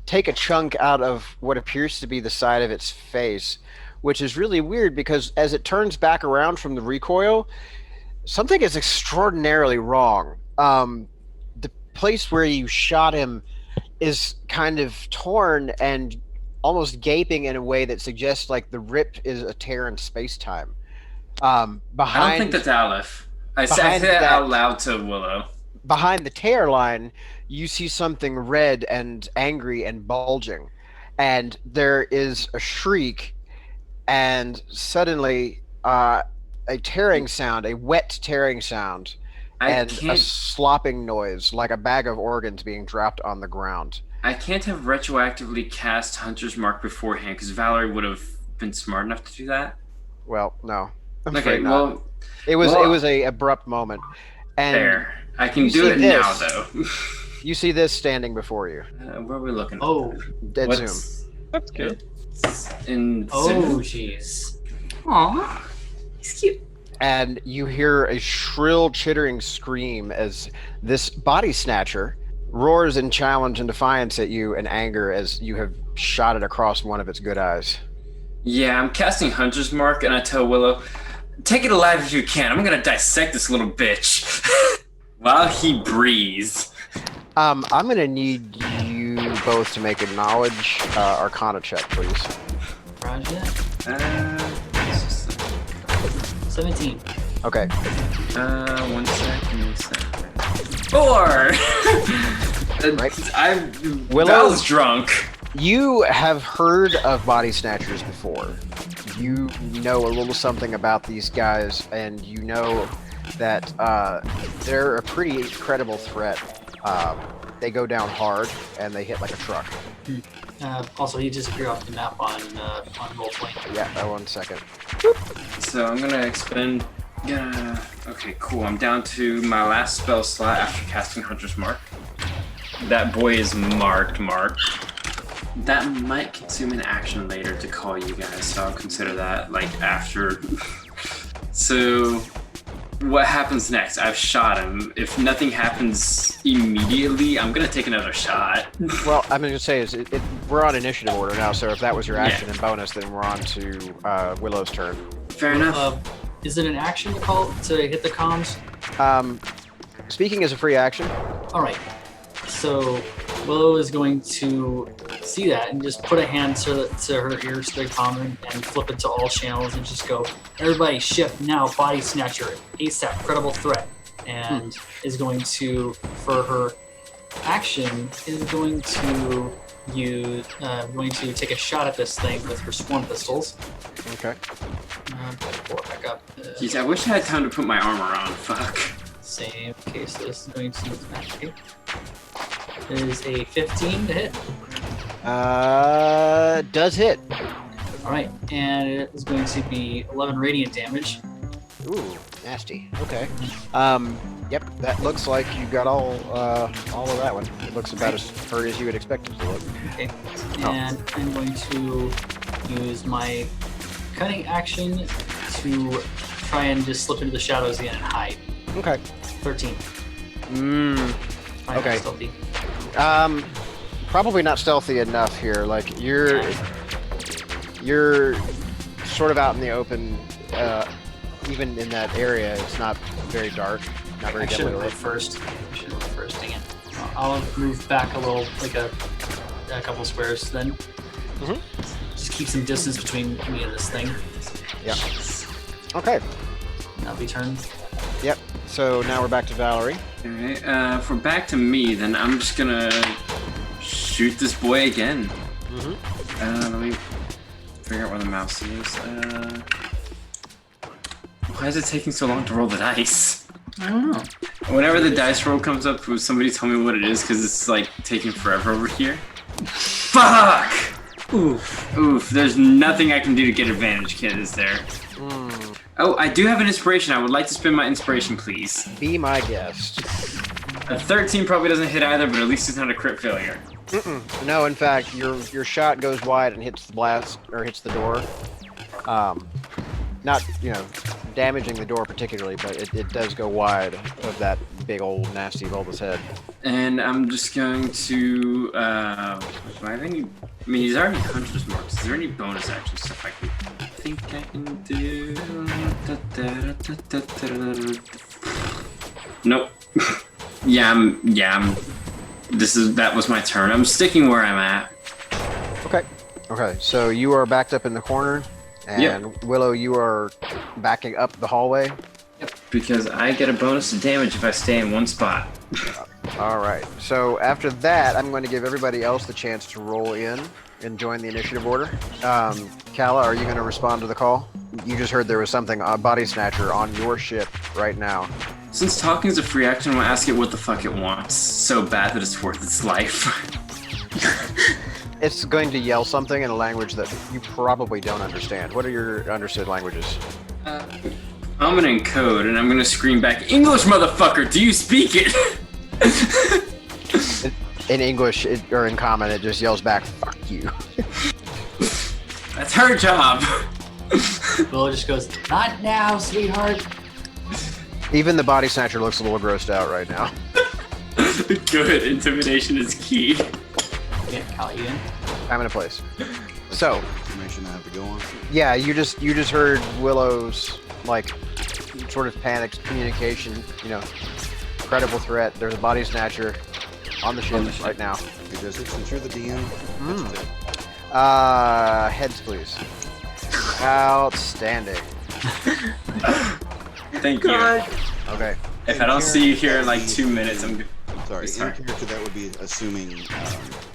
take a chunk out of what appears to be the side of its face, which is really weird because as it turns back around from the recoil, something is extraordinarily wrong. The place where you shot him is kind of torn and almost gaping in a way that suggests like the rip is a tear in space-time. I don't think that's Aleph. I said that out loud to Willow. Behind the tear line, you see something red and angry and bulging. And there is a shriek, and suddenly a tearing sound, a wet tearing sound, and a slopping noise, like a bag of organs being dropped on the ground. I can't have retroactively cast Hunter's Mark beforehand, because Valerie would have been smart enough to do that. Well, no. I'm Okay, afraid not. well... It was a abrupt moment. And there. I can do it now, though. You see this standing before you. Where are we looking? Oh. Dead zoom. That's good. In Oh, Zoom? jeez. Aw, he's cute. And you hear a shrill chittering scream as this body snatcher roars in challenge and defiance at you in anger as you have shot it across one of its good eyes. Yeah, I'm casting Hunter's Mark, and I tell Willow, take it alive if you can. I'm gonna dissect this little bitch while he breathes. Mm-hmm. I'm gonna need you both to make a knowledge arcana check, please. Roger that. 17. Okay. 1 second. 4! Right. Willow's drunk. You have heard of body snatchers before. You know a little something about these guys, and you know that they're a pretty credible threat. They go down hard, and they hit like a truck. Also, he disappeared off the map on Roll20. Yeah, 1 second. So I'm gonna expend. Okay, cool. I'm down to my last spell slot after casting Hunter's Mark. That boy is marked. That might consume an action later to call you guys, so I'll consider that like after. So, what happens next? I've shot him. If nothing happens immediately, I'm gonna take another shot. Well, I'm gonna say is we're on initiative order now, so if that was your action and bonus, then we're on to Willow's turn. Fair enough. Is it an action to hit the comms? Speaking as a free action. All right. So Willow is going to see that and just put a hand to her ears to the comm and flip it to all channels and just go, everybody shift now, body snatcher, ASAP, credible threat. and is going to, for her action, is going to take a shot at this thing with her swarm pistols. Okay. Pull it back up. Jeez, I wish I had time to put my armor on. Fuck. Same case. So this is going to match. It is a 15 to hit. Does hit. All right, and it is going to be 11 radiant damage. Ooh, nasty. Okay. Yep, that looks like you got all of that one. It looks about as hurt as you would expect it to look. Okay. And I'm going to use my cunning action to try and just slip into the shadows again and hide. Okay. 13. Okay. Stealthy. Probably not stealthy enough here. Like you're sort of out in the open. Even in that area, it's not very dark. Not very I should have deadly. moved first. Dang it. I'll move back a little, like a couple squares then. Just keep some distance between me and this thing. Yeah. Okay. That'll be turn. Yep. So now we're back to Valerie. Alright, if we're back to me, then I'm just gonna shoot this boy again. Let me figure out where the mouse is. Why is it taking so long to roll the dice? I don't know. Whenever the dice roll comes up, will somebody tell me what it is? Because it's like taking forever over here. Fuck! Oof, there's nothing I can do to get advantage, kid, is there? Oh, I do have an inspiration. I would like to spend my inspiration, please. Be my guest. A 13 probably doesn't hit either, but at least it's not a crit failure. No, in fact, your shot goes wide and hits the blast or hits the door. Not damaging the door particularly, but it does go wide of that big old nasty bulbous head. And I'm just going to. Do I have any? I mean, he's already Hunter's Marks. Is there any bonus action stuff I think I can do? Nope. That was my turn. I'm sticking where I'm at. Okay, so you are backed up in the corner, and Willow, you are backing up the hallway. Yep. Because I get a bonus to damage if I stay in one spot. All right. So after that, I'm going to give everybody else the chance to roll in and join the initiative order. Kala, are you going to respond to the call? You just heard there was something, a body snatcher on your ship right now. Since talking is a free action, I'm going to ask it what the fuck it wants. So bad that it's worth its life. It's going to yell something in a language that you probably don't understand. What are your understood languages? I'm going to encode, and I'm going to scream back, English, motherfucker, do you speak it? In English or in common, it just yells back, fuck you. That's her job. Willow just goes, not now, sweetheart. Even the body snatcher looks a little grossed out right now. Good, intimidation is key. Yeah, Kala, you in? I'm in a place. So, Information I have to go on. yeah, you just heard Willow's like sort of panicked communication. Credible threat. There's a body snatcher on the ship right now. Hey, Jesse, since you're the DM, that's it. Heads, please. Outstanding. Thank you. Okay. If I don't see you here in like 2 minutes, I'm good. Sorry, Sorry. in character that would be assuming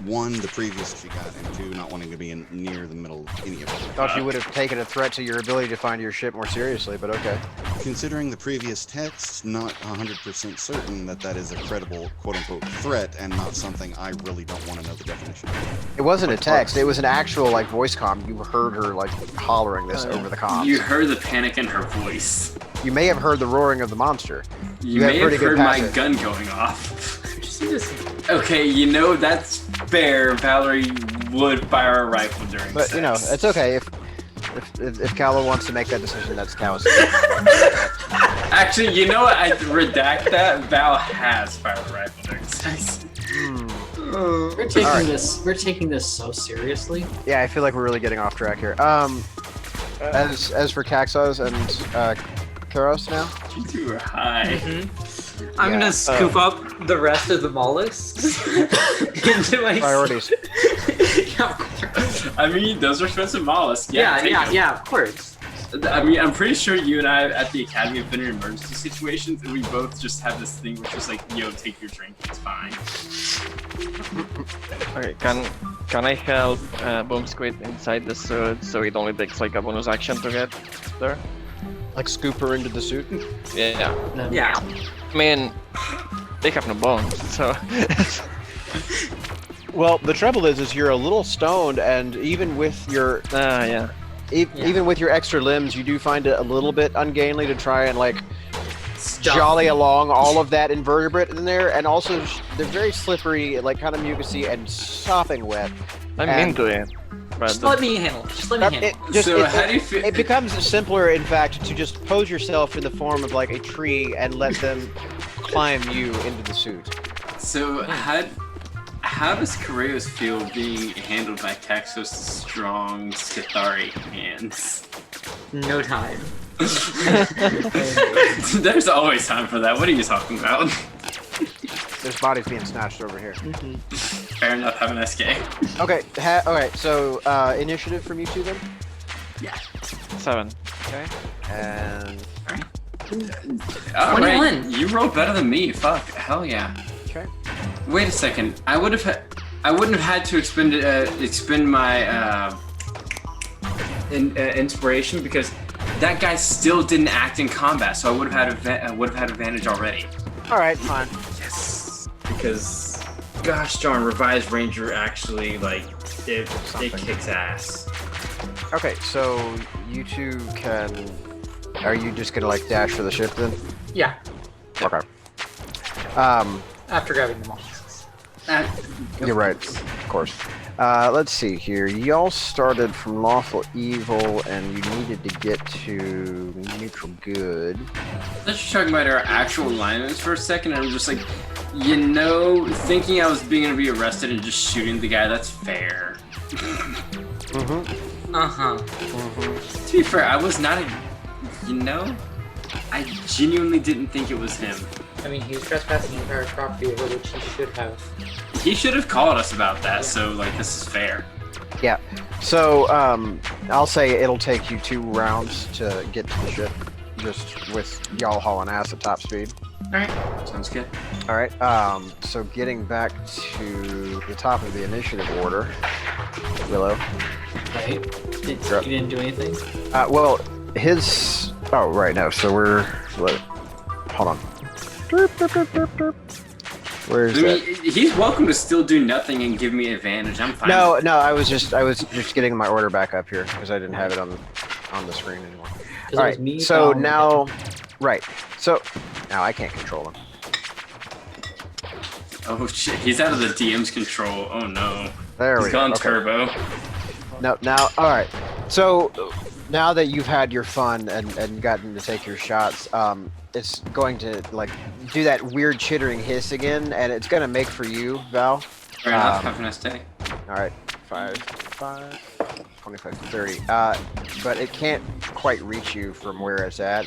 one, the previous she got, and two, not wanting to be near the middle of any of it. Thought you would have taken a threat to your ability to find your ship more seriously, but okay. Considering the previous text, not 100% certain that is a credible quote-unquote threat and not something I really don't want to know the definition of. It wasn't a text. It was an actual like voice comm. You heard her like hollering this over the comms. You heard the panic in her voice. You may have heard the roaring of the monster. You have may have pretty good heard my passive. gun going off. Just this. Okay, that's fair. Valerie would fire a rifle during But sex. it's okay if Kala wants to make that decision. That's Kala's. Actually, you know what? I redact that. Val has fired a rifle during sex. We're taking Alright. this. We're taking this so seriously. Yeah, I feel like we're really getting off track here. As for Caxos and Karos now. You two are high. I'm Yeah, gonna scoop up the rest of the mollusks into my Priorities. Yeah, of course. I mean, those are expensive mollusks. Yeah, take them. of course. I mean, I'm pretty sure you and I at the Academy have been in emergency situations, and we both just have this thing which is like, yo, take your drink, it's fine. Okay, can I help Boom Squid inside the suit so it only takes like a bonus action to get there? Like scoop her into the suit? Yeah. No. Yeah. I mean, they have no bones, so. Well, the trouble is you're a little stoned, and even with your Yeah. even with your extra limbs, you do find it a little bit ungainly to try and like Stuff. jolly along all of that invertebrate in there, and also they're very slippery, like kind of mucusy and sopping wet. I'm And- into it. But Just let me handle it. Just let me handle it. So how do you feel? It becomes simpler, in fact, to just pose yourself in the form of like a tree and let them climb you into the suit. So how does Koreos feel being handled by Taxos' strong Skithari hands? No time. There's always time for that. What are you talking about? There's bodies being snatched over here. Fair enough. Have an SK. Okay, alright, so initiative from you two then? Yeah. 7. Okay. And All 21. right. You rolled better than me. Fuck. Hell yeah. okay. Wait a second. I wouldn't have had to expend my inspiration because that guy still didn't act in combat, so I would have had advantage already. Alright, fine. Yes. Because, gosh darn, Revised Ranger actually it kicks ass. Okay, so you two can... Are you just gonna like dash for the ship then? Yeah. Okay. After grabbing them all. You're right, of course. Let's see here. Y'all started from lawful evil, and you needed to get to neutral good. Let's just talk about our actual alignments for a second. I'm just like, thinking I was gonna be arrested and just shooting the guy, that's fair. Mm-hmm. Uh-huh. Mm-hmm. To be fair, I was not I genuinely didn't think it was him. I mean, he was trespassing entire property over which he should have. He should have called us about that, so this is fair. Yeah. So, I'll say it'll take you 2 rounds to get to the ship, just with y'all hauling ass at top speed. Alright, sounds good. Alright, so getting back to the top of the initiative order, Willow. Right? You didn't do anything? Well, his... Oh, right, no, so we're... Hold on. Where is that? He's welcome to still do nothing and give me advantage. I'm fine. No, I was just getting my order back up here because I didn't have it on the screen anymore. Because All it was right, me. so Val, now, right, so now I can't control him. Oh shit, he's out of the DM's control. Oh no. There we He's go. gone Okay. turbo. No, now, all right. So now that you've had your fun and gotten to take your shots, it's going to do that weird chittering hiss again, and it's gonna make for you, Val. Fair enough, have a nice day. All right, 25, 30. But it can't quite reach you from where it's at.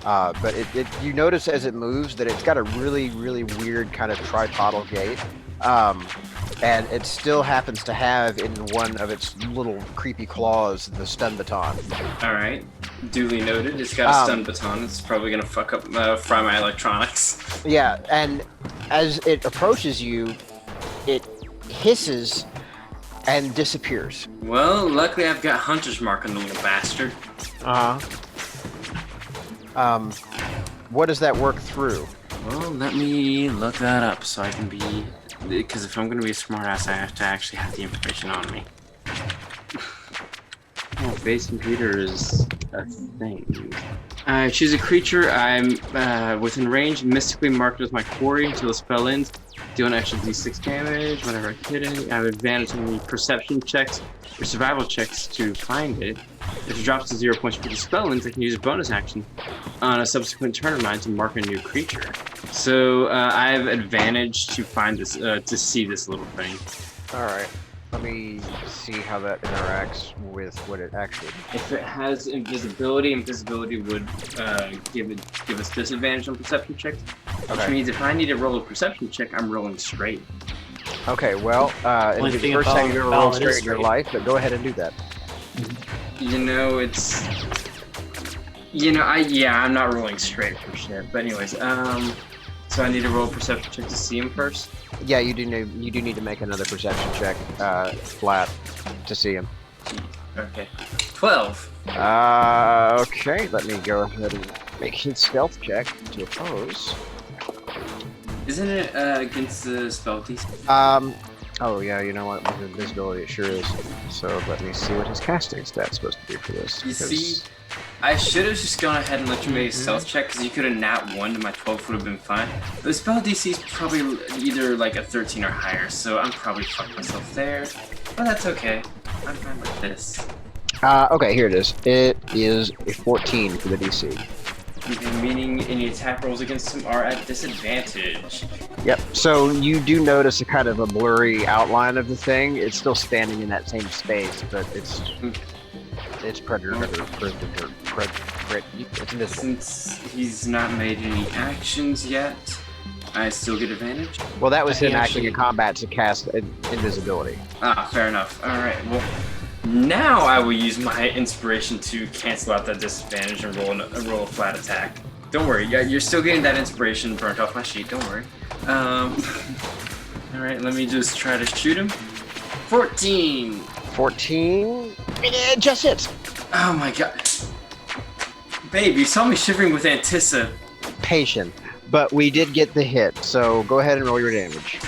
But you notice as it moves that it's got a really, really weird kind of tripodal gait. And it still happens to have in one of its little creepy claws the stun baton. Alright, duly noted. It's got a stun baton. It's probably gonna fuck up, fry my electronics. Yeah, and as it approaches you, it hisses and disappears. Well, luckily I've got Hunter's Mark on the little bastard. What does that work through? Well, let me look that up so I can be... Because if I'm gonna be a smartass, I have to actually have the information on me. Oh, base computer is a thing. Choose a creature. I'm within range, mystically marked as my quarry until the spell ends. Deal an extra d6 damage whenever I hit it. I have advantage on the perception checks or survival checks to find it. If it drops to 0 points for the spell ends, I can use a bonus action on a subsequent turn of mine to mark a new creature. So I have advantage to find this, to see this little thing. All right. Let me see how that interacts with what it actually. If it has invisibility, invisibility would give us disadvantage on perception checks. Which Okay. means if I need to roll a perception check, I'm rolling straight. Okay. Well, it'll Only be the thing first about time you've ever Val, rolled it is straight in your straight. life, but go ahead and do that. You know, it's You know, I'm not rolling straight for shit. But anyways, so I need to roll a perception check to see him first. Yeah, you do need to make another perception check, flat, to see him. Okay. 12. Okay, let me go ahead and make his stealth check to oppose. Isn't it against the spell DC? Oh yeah, you know what? With invisibility, it sure is. So let me see what his casting stat's supposed to be for this. You because- see, I should have just gone ahead and let you make a stealth check, because you could have nat 1 to my 12 would have been fine. But the spell DC is probably either like a 13 or higher, so I'm probably fucked myself there. But that's okay. I'm fine with this. Okay, here it is. It is a 14 for the DC. Meaning any attack rolls against him are at disadvantage. Yep. So you do notice a kind of a blurry outline of the thing. It's still standing in that same space, but it's predator. It's invisible. Since he's not made any actions yet, I still get advantage. Well, that was He him acting actually- in combat to cast invisibility. Ah, fair enough. Alright, well, now I will use my inspiration to cancel out that disadvantage and roll a flat attack. Don't worry, you're still getting that inspiration burnt off my sheet, don't worry. Alright, let me just try to shoot him. 14! 14. It just hits. Oh my god. Babe, you saw me shivering with anticipation. But we did get the hit, so go ahead and roll your damage.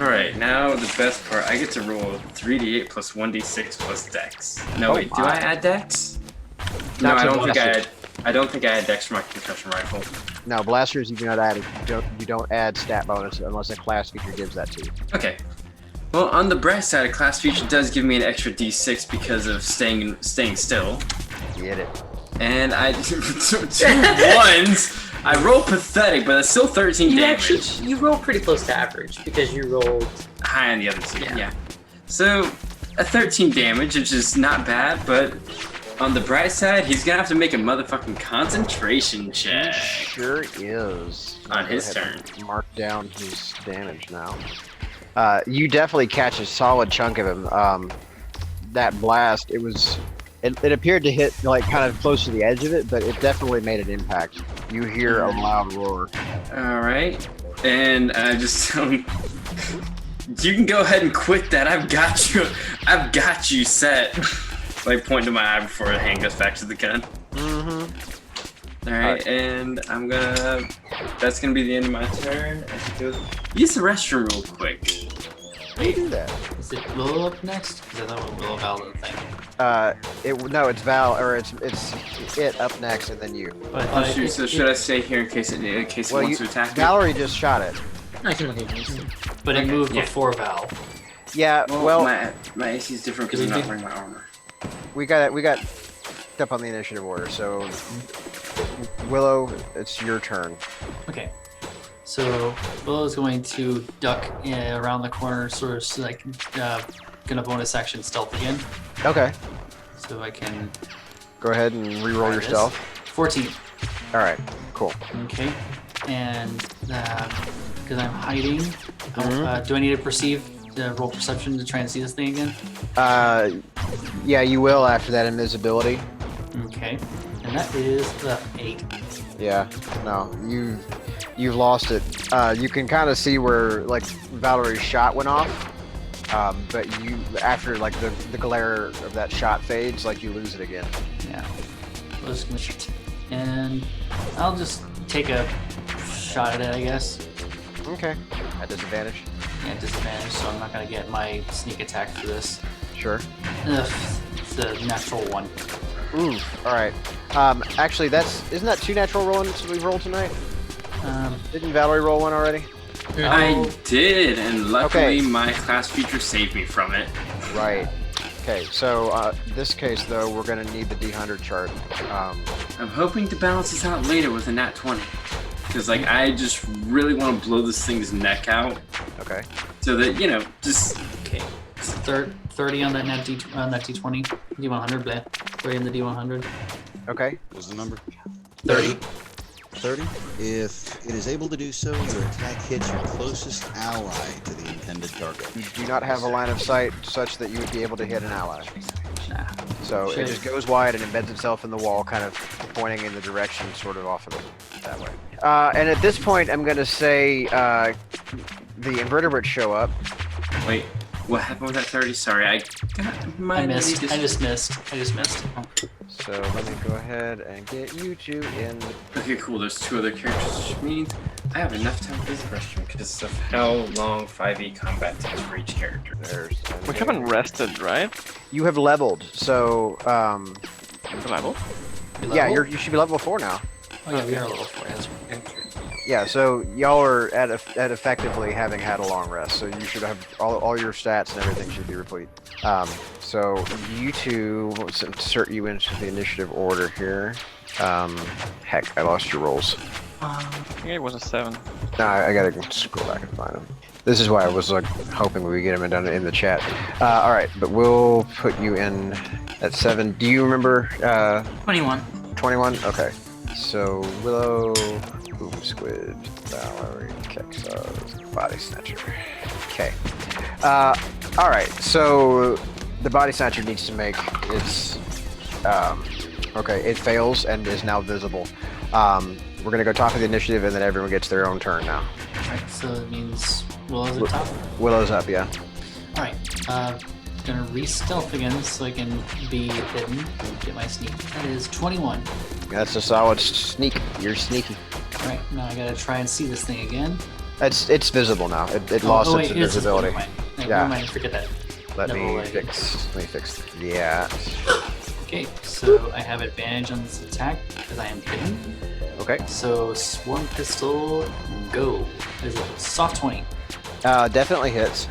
Alright, now the best part, I get to roll 3d8 plus 1d6 plus dex. No, Oh wait, do my. I add dex? No, Not I to don't think blaster. I don't think I had dex for my concussion rifle. Now, blasters, you do not add. You don't add stat bonus unless a class feature gives that to you. Okay. Well, on the bright side, a class feature does give me an extra d6 because of staying still. Get it. And I 2 1s. I roll pathetic, but it's still 13 You damage. you roll pretty close to average because you rolled. High on the other two. Yeah. Yeah. So a 13 damage, which is not bad, but on the bright side, he's gonna have to make a motherfucking concentration check Sure is. on his Go ahead turn. and mark down his damage now. You definitely catch a solid chunk of him. That blast, it appeared to hit like kind of close to the edge of it, but it definitely made an impact. You hear a loud roar. All right, and I just you can go ahead and quit that. I've got you set. Like point to my eye before the hand goes back to the gun. Mm-hmm. All right, and that's gonna be the end of my turn. I have to go use the restroom real quick. Do that. Is it Willow up next? Because I thought Willow Val did the thing. No, it's Val, or it's it up next, and then you. But I Oh thought shoot! So should I stay here in case it Well, wants to attack me? Valerie just shot it. I can look at these. But it moved yeah. before Val. Yeah. Well, my AC is different because I'm not wearing my armor. we got up on the initiative order. So Willow, it's your turn. Okay. So Willow's going to duck around the corner, sort of like gonna bonus action stealth again, Okay. so I can. Go ahead and re-roll try your this. stealth. 14. All right. Cool. Okay. And because I'm hiding, Mhm. do I need to perceive roll perception to try and see this thing again? Yeah, you will after that invisibility. Okay. And that is 8. Yeah. No, you've lost it. You can kind of see where like Valerie's shot went off. But you after like the glare of that shot fades, like you lose it again. Yeah. I'm just gonna shoot. And I'll just take a shot at it, I guess. Okay. At disadvantage. Yeah, disadvantage, so I'm not gonna get my sneak attack for this. Sure. Ugh, it's a natural 1. Ooh. All right. Actually, isn't that 2 natural rollings we rolled tonight? Didn't Valerie roll one already? I did, and luckily Okay. my class feature saved me from it. Right. Okay. So this case though, we're gonna need the D100 chart. I'm hoping to balance this out later with a nat 20. Because like I just really want to blow this thing's neck out Okay. so that just Okay. 30 on that D20, D100, bleh. 30 on the D100. Okay. What was the number? 30. 30. If it is able to do so, your attack hits your closest ally to the intended target. You do not have a line of sight such that you would be able to hit an ally. Nah. So Sure. it just goes wide and embeds itself in the wall, kind of pointing in the direction sort of off of it that way. And at this point, I'm going to say the invertebrates show up. Wait, what happened with that 30? Sorry, I missed. I just missed. Oh. So let me go ahead and get you two in. Okay, cool. There's 2 other characters, which means I have enough time for this question because of how long 5e combat takes for each character. We haven't rested, right? You have leveled, so Level? yeah, you should be level 4 now. Oh yeah, we are level 4. That's right. Yeah, so y'all are at effectively having had a long rest, so you should have all your stats and everything should be replete. So you two, let's insert you into the initiative order here. Heck, I lost your rolls. I think it was a 7. No, I gotta scroll back and find them. This is why I was like hoping we would get them down in the chat. All right, but we'll put you in at 7. Do you remember? 21. 21. Okay. So Willow, Boom Squid, Valerie, Kexos, Body Snatcher. Okay. All right. So the Body Snatcher needs to make its. Okay, it fails and is now visible. We're gonna go top of the initiative, and then everyone gets their own turn now. Alright, so that means Willow's at top. Willow's up, yeah. Alright, gonna re-stealth again so I can be hidden and get my sneak. That is 21. That's a solid sneak. You're sneaky. Alright, now I gotta try and see this thing again. It's visible now. It lost its invisibility. Never mind, forget that. Let Never me mind. fix. Yeah. Okay, so I have advantage on this attack because I am hidden. Okay. So Swarm Pistol, go. Is it soft 20? Definitely hits.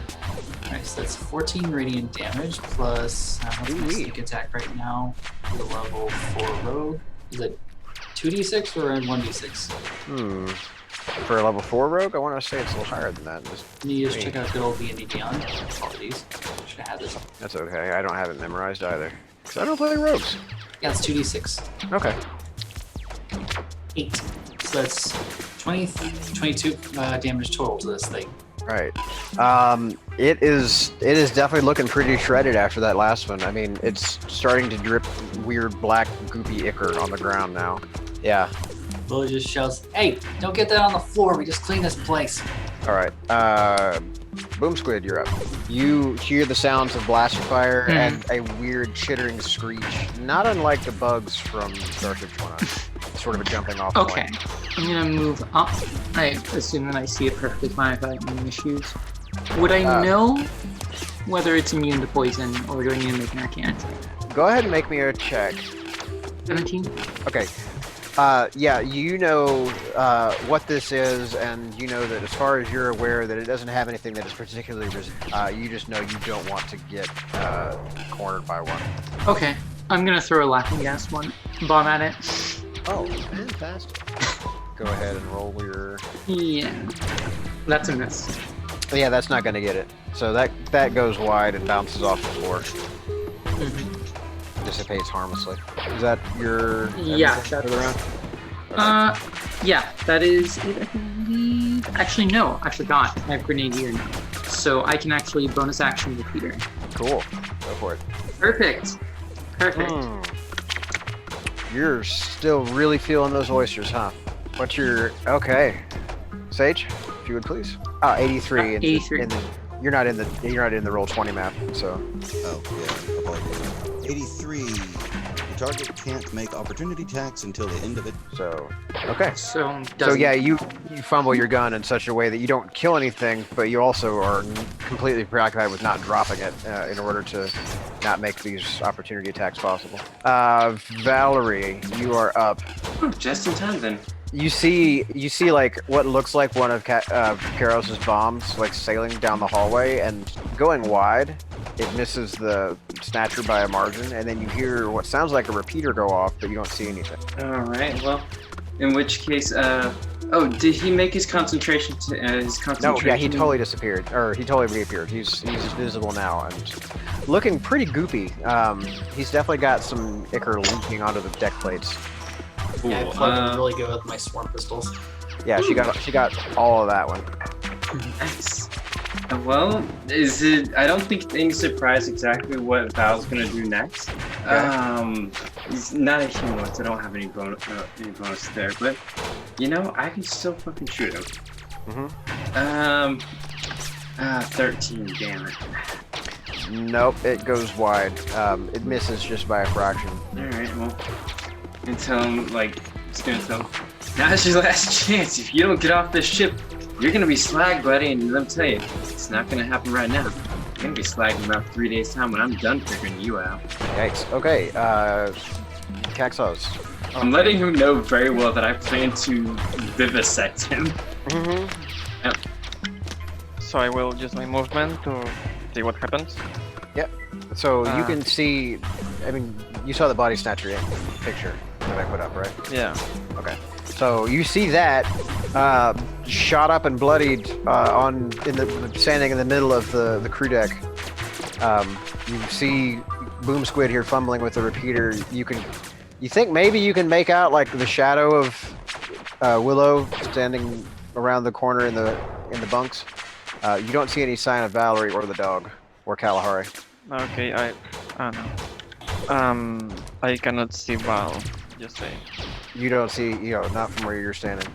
Alright, so that's 14 radiant damage plus what's my sneak attack right now? The level 4 rogue. Is it 2d6 or 1d6? For a level 4 rogue, I want to say it's a little higher than that. Let me just check out good old D&D Beyond. Apologies. Should have had this. That's okay. I don't have it memorized either. Because I don't play rogues. Yeah, it's 2d6. Okay. 8. So that's 22 damage total to this thing. Right. It is definitely looking pretty shredded after that last one. I mean, it's starting to drip weird black goopy ichor on the ground now. Yeah. Willow just shouts, "Hey, don't get that on the floor. We just cleaned this place." All right. Boom Squid, you're up. You hear the sounds of blaster fire and a weird chittering screech, not unlike the bugs from Starship Tuna. Sort of a jumping off Okay. point. I'm gonna move up. I assume that I see it perfectly fine if I have any issues. Would I know whether it's immune to poison, or do I need to make an arcana check? Go ahead and make me a check. 17? Okay. Yeah, you know what this is, and you know that as far as you're aware that it doesn't have anything that is particularly you just know you don't want to get cornered by one. Okay. I'm gonna throw a laughing gas bomb at it. Oh, fantastic. Go ahead and roll your... Yeah. That's a miss. Yeah, that's not going to get it. So that goes wide and bounces off the floor. Dissipates harmlessly. Is that your... Yeah, everything for the round? Yeah, that is it, I believe. Actually, no, I forgot. I have Grenadier now. So I can actually bonus action repeater. Cool. Go for it. Perfect. You're still really feeling those oysters, huh? What's your... Okay. Sage, if you would please. 83. 83. You're not in the roll 20 map, so... Oh, yeah, apologies. 83. The target can't make opportunity attacks until the end of it. So, okay. So Yeah, you fumble your gun in such a way that you don't kill anything, but you also are completely preoccupied with not dropping it in order to not make these opportunity attacks possible. Valerie, you are up. Just in time then. You see like what looks like one of Karos's bombs like sailing down the hallway and going wide. It misses the Snatcher by a margin, and then you hear what sounds like a repeater go off, but you don't see anything. Alright, well, in which case, oh, did he make his concentration No, yeah, he totally disappeared, or he totally reappeared. He's visible now and looking pretty goopy. He's definitely got some ichor leaking onto the deck plates. Cool. Yeah, I plug really good with my Swarm Pistols. Yeah, she got all of that one. Nice. Well, I don't think any surprise exactly what Val's gonna do next. He's not a humanoid, so I don't have any bonus there. But you know, I can still fucking shoot him. 13. Damn it. Nope, it goes wide. It misses just by a fraction. All right, well, and tell him like, just gonna tell him. Now's your last chance. If you don't get off this ship, you're gonna be slagged, buddy. And let me tell you, it's not gonna happen right now. You're gonna be slagged in about 3 days' time when I'm done figuring you out. Yikes. Okay, Caxos. I'm letting him know very well that I plan to vivisect him. Yep. So I will use my movement to see what happens. So you can see, I mean, you saw the body snatcher picture that I put up, right? Yeah. Okay. So you see that shot up and bloodied standing in the middle of the crew deck. You see Boom Squid here fumbling with the repeater. You think maybe you can make out like the shadow of Willow standing around the corner in the bunks. You don't see any sign of Valerie or the dog or Kalahari. Okay, I cannot see Val. Just say. You don't see, not from where you're standing.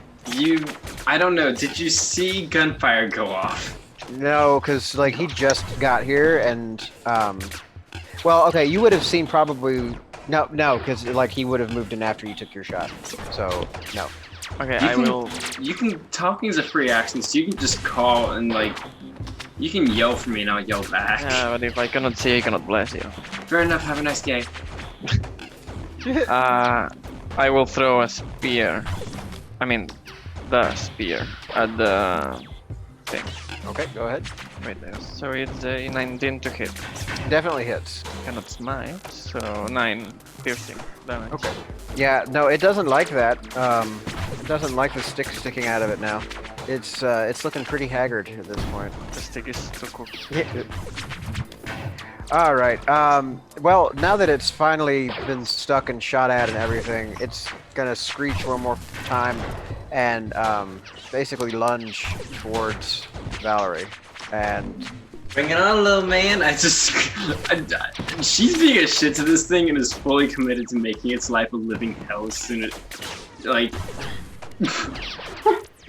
I don't know, did you see gunfire go off? No, because like he just got here and well, okay, you would have seen probably no, because like he would have moved in after you took your shot. So no. Okay, I will. You can talking is a free action, so you can just call and like you can yell for me and I'll yell back. Yeah, but if I cannot see, I cannot bless you. Fair enough. Have a nice day. I will throw a spear. I mean, the spear at the thing. Okay, go ahead. Right there. So it's a 19 to hit. Definitely hits. Cannot smite, so 9 piercing damage. Okay. Yeah, no, it doesn't like that. It doesn't like the stick sticking out of it now. It's looking pretty haggard at this point. The stick is too cool. All right. Well, now that it's finally been stuck and shot at and everything, it's gonna screech one more time and basically lunge towards Valerie. And Bring it on, little man. She's being a shit to this thing and is fully committed to making its life a living hell as soon as, like.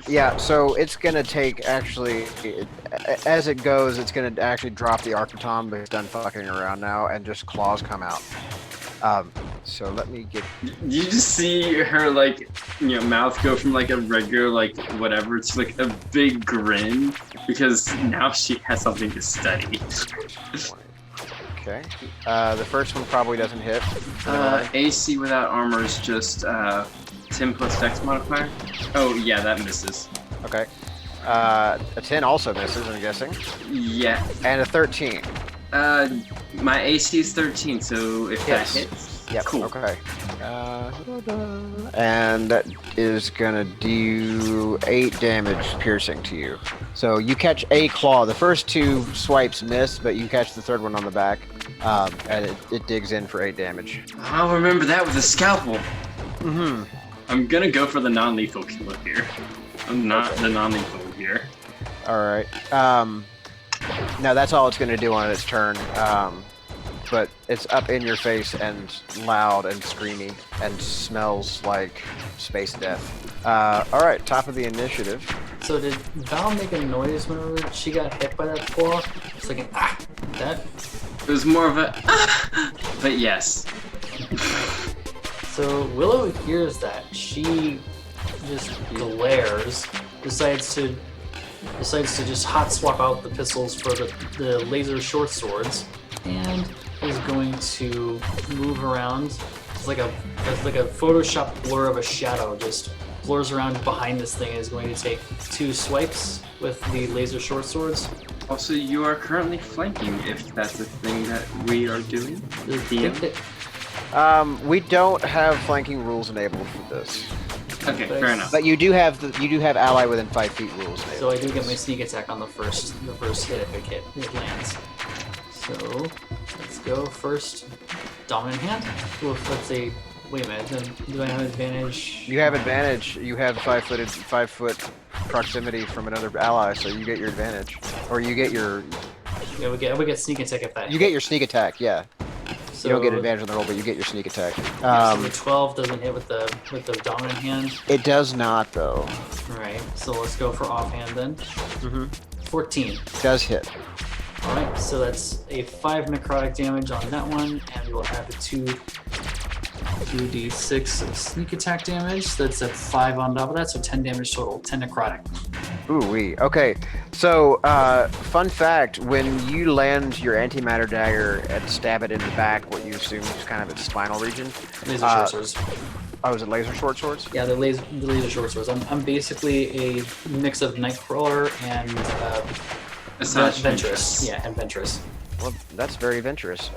yeah, so it's gonna take as it goes, it's gonna actually drop the Architom, but it's done fucking around now, and just claws come out. So let me get. You just see her like, mouth go from like a regular like whatever to like a big grin because now she has something to study. Okay. The first one probably doesn't hit. AC without armor is just 10 plus dex modifier. Oh yeah, that misses. Okay. A 10 also misses, I'm guessing. Yeah. And a 13. My AC is 13, so if Yes. that hits, Yep. cool. Okay. And that is gonna do 8 damage piercing to you. So you catch a claw. The first 2 swipes miss, but you catch the third one on the back, and it digs in for 8 damage. I'll remember that with a scalpel. Mm-hmm. I'm gonna go for the non-lethal killer here. I'm not the non-lethal here. All right. Now that's all it's gonna do on its turn. But it's up in your face and loud and screamy and smells like space death. All right, top of the initiative. So did Val make a noise whenever she got hit by that claw? It's like an that. It was more of a but yes. So Willow hears that. She just glares, decides to just hot swap out the pistols for the laser short swords, and is going to move around. It's like a Photoshop blur of a shadow just blurs around behind this thing and is going to take 2 swipes with the laser short swords. Also, you are currently flanking, if that's a thing that we are doing. The DM. We don't have flanking rules enabled for this, Okay, fair enough. but you do have ally within 5 feet rules enabled. So I do get my sneak attack on the first hit if it lands. So let's go first. Dominant hand. Well, let's say. Wait a minute. Then do I have advantage? You have advantage. You have 5 foot proximity from another ally, so you get your advantage, or you get your Yeah, we get sneak attack if that. you get your sneak attack. Yeah. So You don't get advantage on the roll, but you get your sneak attack. yeah, so the 12 doesn't hit with the dominant hand. It does not, though. All right, so let's go for offhand then. Mm-hmm. 14. It does hit. All right, so that's a 5 necrotic damage on that one, and we'll have a 2d6 of sneak attack damage. That's a 5 on top of that, so 10 damage total, 10 necrotic. Ooh wee. Okay. So, fun fact: when you land your antimatter dagger and stab it in the back, what you assume is kind of its spinal region. Laser short swords. Oh, is it laser short swords? Yeah, the laser short swords. I'm basically a mix of Nightcrawler and Ventress. Yeah, and Ventress. Well, that's very adventurous.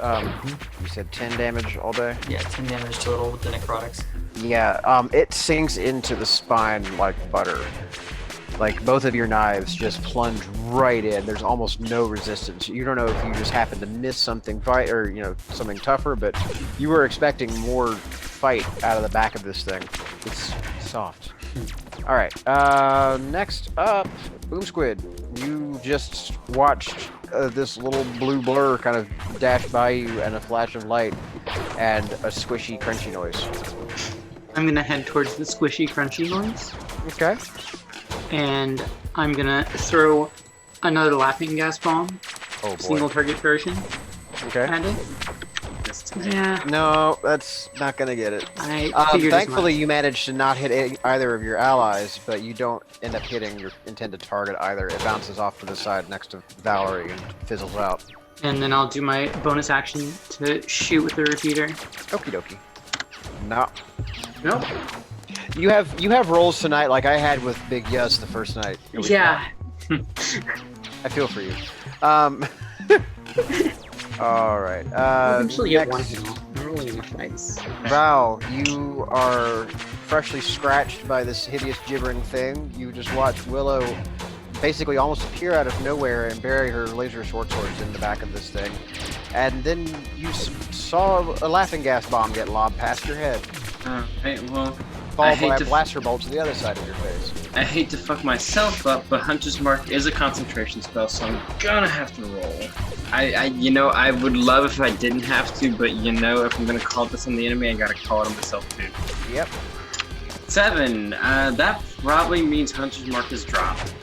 You said 10 damage all day? Yeah, 10 damage total with the necrotics. Yeah, it sinks into the spine like butter. Like, both of your knives just plunge right in. There's almost no resistance. You don't know if you just happen to miss something or, something tougher, but you were expecting more fight out of the back of this thing. It's soft. All right, next up, Boom Squid. You just watched this little blue blur kind of dash by you and a flash of light and a squishy, crunchy noise. I'm gonna head towards the squishy, crunchy noise, Okay. and I'm gonna throw another laughing gas bomb, Oh boy. single target version, Okay. at it. Yeah, No, that's not gonna get it. I figured as Thankfully, much. you managed to not hit either of your allies, but you don't end up hitting your intended target either. It bounces off to the side next to Valerie and fizzles out. And then I'll do my bonus action to shoot with the repeater. Okie dokie. No. Nope. You have rolls tonight like I had with Big Yuz the first night. It was Yeah. fun. I feel for you. All right. I'll eventually get next, one heal. I'm rolling enough dice. Val, you are freshly scratched by this hideous gibbering thing. You just watch Willow basically almost appear out of nowhere and bury her laser short swords in the back of this thing. And then you saw a laughing gas bomb get lobbed past your head, Well, followed by a blaster bolt to the other side of your face. I hate to fuck myself up, but Hunter's Mark is a concentration spell, so I'm gonna have to roll. I would love if I didn't have to, but if I'm gonna call this on the enemy, I gotta call it on myself too. Yep. 7. That probably means Hunter's Mark is dropped.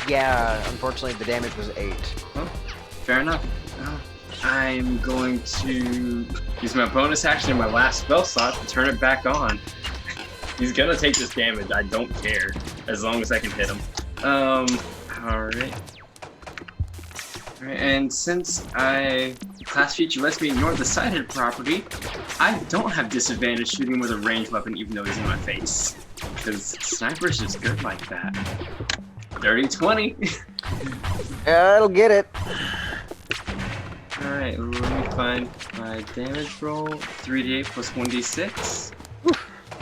Yeah, unfortunately the damage was 8. Well, fair enough. I'm going to use my bonus action in my last spell slot to turn it back on. He's gonna take this damage, I don't care, as long as I can hit him. Alright. And since class feature lets me ignore the sighted property, I don't have disadvantage shooting with a ranged weapon even though he's in my face. Because sniper's just good like that. Dirty 20! Yeah, it'll get it. Alright, let me find my damage roll. 3d8 plus 1d6.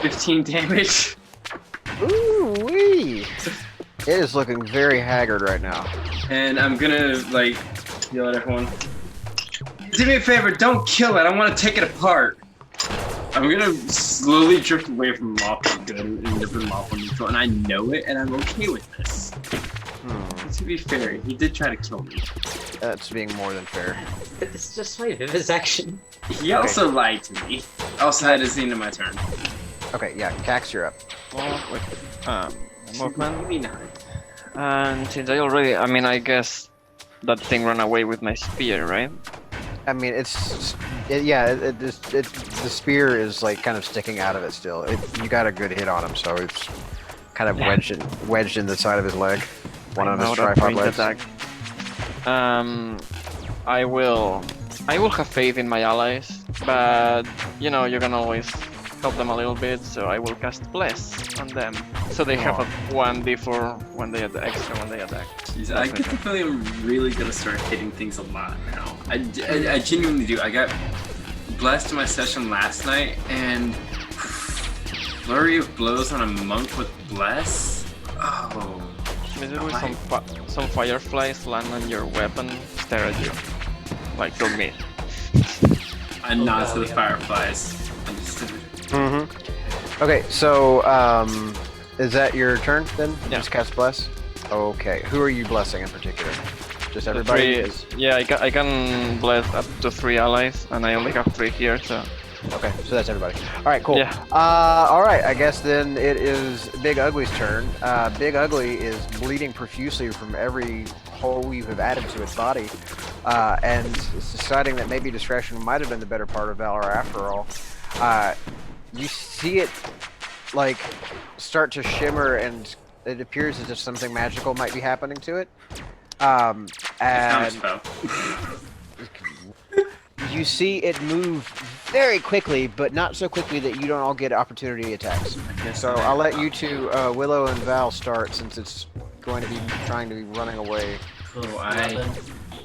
15 damage. Ooh wee! It is looking very haggard right now. And I'm gonna, yell at everyone. Do me a favor, don't kill it, I wanna take it apart. I'm gonna slowly drift away from Moth and different Moth on neutral, and I know it, and I'm okay with this. To be fair, he did try to kill me. That's being more than fair. But this is just my vivid action. He also lied to me. Also had his end of my turn. Okay, yeah, Cax, you're up. Well, with movement. Maybe not. And since I guess that thing ran away with my spear, right? I mean, the spear is kind of sticking out of it still. You got a good hit on him, so it's kind of wedged in the side of his leg. One of his tripod legs. Attack. I will have faith in my allies, but you can always help them a little bit, so I will cast Bless on them. So they have a 1d4 when they extra when they attack. Jeez, I get the feeling I'm really gonna start hitting things a lot now. I genuinely do. I got blessed in my session last night, and flurry of blows on a monk with bless. Oh. Basically, some fireflies land on your weapon, stare at you, don't miss. I nod to the fireflies. Understood. Mm-hmm. Okay, so is that your turn then? Yeah. Just cast bless. Okay, who are you blessing in particular? Just The everybody. three, yeah, I can bless up to 3 allies, and I only have 3 here, so Okay, so that's everybody. All right, cool. Yeah. All right, I guess then it is Big Ugly's turn. Big Ugly is bleeding profusely from every hole you have added to its body, and it's deciding that maybe discretion might have been the better part of valor after all. You see it like start to shimmer, and it appears as if something magical might be happening to it. And Counterspell. you see it move very quickly, but not so quickly that you don't all get opportunity attacks. So I'll let you two, Willow and Val, start since it's going to be trying to be running away. Oh,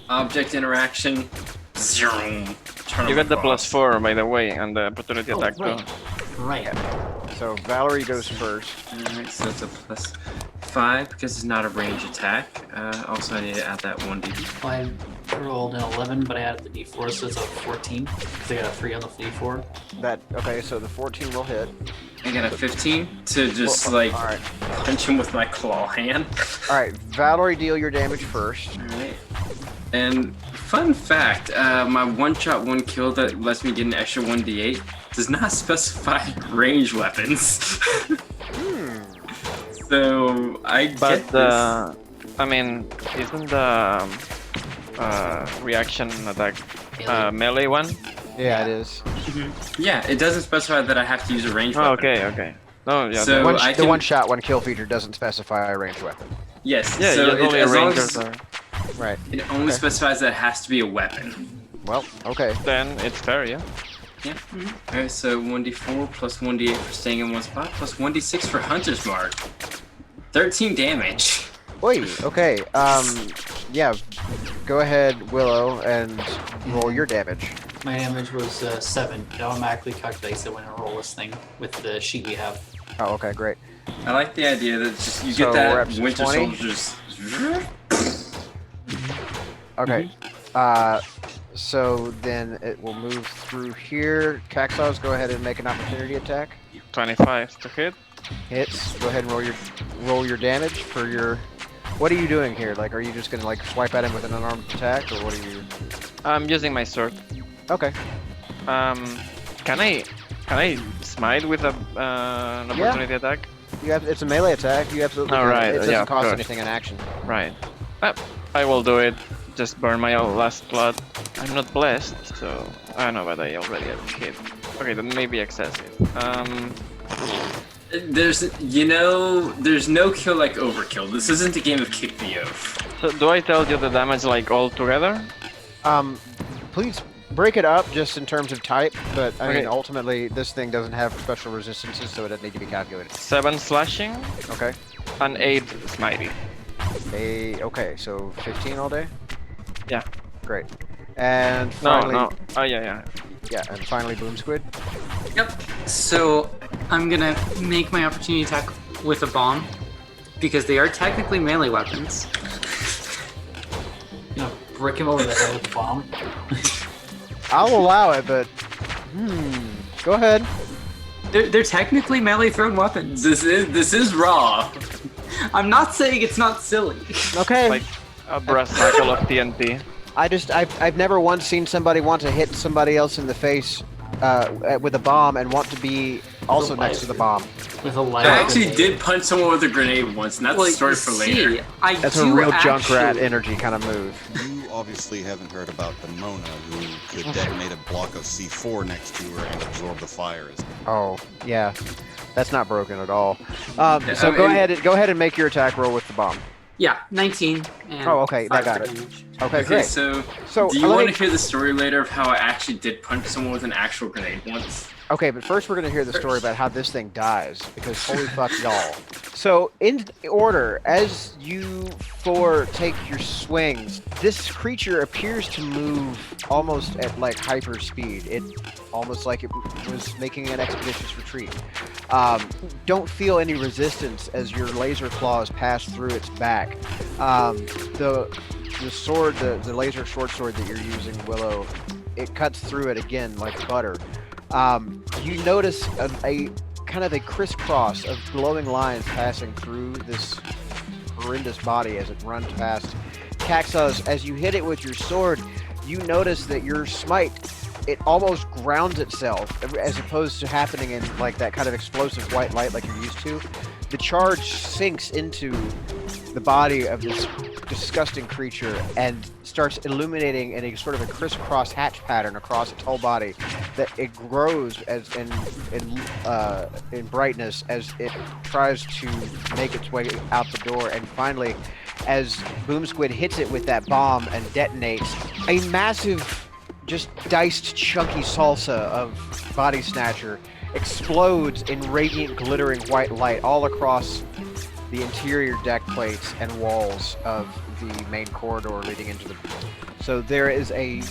object interaction. Zoom. Turn you them got the across. +4 by the way, and the opportunity Oh, attack right. too. Right. So Valerie goes first. Alright, so it's a +5 because it's not a range attack. Also, I need to add that 1d. I rolled an 11, but I added the d4, so it's a 14. Because I got a 3 on the d4. Okay, so the 14 will hit. I got a 15 to just Well, like all right, punch him with my claw hand. all right. Valerie, deal your damage first. Alright. And fun fact, my one-shot, one-kill that lets me get an extra 1d8 does not specify range weapons. So I But get this. I mean, isn't the reaction attack melee one? Yeah, it is. Yeah, it doesn't specify that I have to use a range Oh, weapon. okay. No, yeah. So- One, I the can- one-shot, one-kill feature doesn't specify a ranged weapon. Yes, yeah, so usually as long rangers as are. Right. it only Okay. specifies that it has to be a weapon. Well, okay. Then it's fair, yeah. Yeah. Alright, so 1d4 plus 1d8 for staying in one spot, plus 1d6 for Hunter's Mark. 13 damage. Wait, okay. Yeah. Go ahead, Willow, and roll your damage. My damage was 7. It automatically calculates it when I roll this thing with the sheet we have. Oh, okay, great. I like the idea that just you So get we're that up to Winter 20? Soldier's. Okay. So then it will move through here. Caxaws, go ahead and make an opportunity attack. 25 to hit. Hits. Go ahead and roll your damage for your. What are you doing here? Like, are you just gonna like swipe at him with an unarmed attack, or what are you? I'm using my sword. Okay. Can I smite with an opportunity attack? You have. It's a melee attack. You absolutely. All can. right, It doesn't yeah, of cost course. anything in action. Right. I will do it. Just burn my last blood. I'm not blessed, so I don't know, but I already have hit. Okay, that may be excessive. There's no kill like overkill. This isn't a game of kick the oath. So do I tell you the damage like all together? Please break it up just in terms of type, but I mean Okay. ultimately this thing doesn't have special resistances, so it doesn't need to be calculated. 7 slashing Okay. and 8 smiting. Okay, so 15 all day. Yeah. Great. And No, finally, no. Oh yeah. and finally, Boom Squid. Yep. So I'm gonna make my opportunity attack with a bomb because they are technically melee weapons. You know, brick him over the head with a bomb. I'll allow it, but go ahead. They're technically melee thrown weapons. This is raw. I'm not saying it's not silly. Okay. Like a brass knuckle of TNT. I've never once seen somebody want to hit somebody else in the face with a bomb and want to be also With a next to the bomb. With a light. I actually did punch someone with a grenade once, and that's Well, a story you for see, later. That's a do real Junkrat actually- energy kind of move. You obviously haven't heard about the Mona, who could detonate a block of C4 next to her and absorb the fires. Oh, yeah. That's not broken at all. So I go mean- ahead and make your attack roll with the bomb. Yeah, 19. And Oh, okay, I 5 got it. damage. Okay, Okay, great. so So do you let want me- to hear the story later of how I actually did punch someone with an actual grenade once? Okay, but first we're gonna hear the story about how this thing dies, because holy fuck, y'all. So, in order, as you four take your swings, this creature appears to move almost at like hyper speed. It almost like it was making an expeditious retreat. Don't feel any resistance as your laser claws pass through its back. The sword, the laser short sword that you're using, Willow, it cuts through it again like butter. You notice a kind of a crisscross of glowing lines passing through this horrendous body as it runs past Caxos. As you hit it with your sword, you notice that your smite, it almost grounds itself, as opposed to happening in like that kind of explosive white light like you're used to. The charge sinks into the body of this disgusting creature and starts illuminating in a sort of a crisscross hatch pattern across its whole body. That it grows as in brightness as it tries to make its way out the door, and finally, as Boom Squid hits it with that bomb and detonates, a massive, just diced, chunky salsa of Body Snatcher explodes in radiant, glittering white light all across the interior deck plates and walls of the main corridor leading into the... So there is a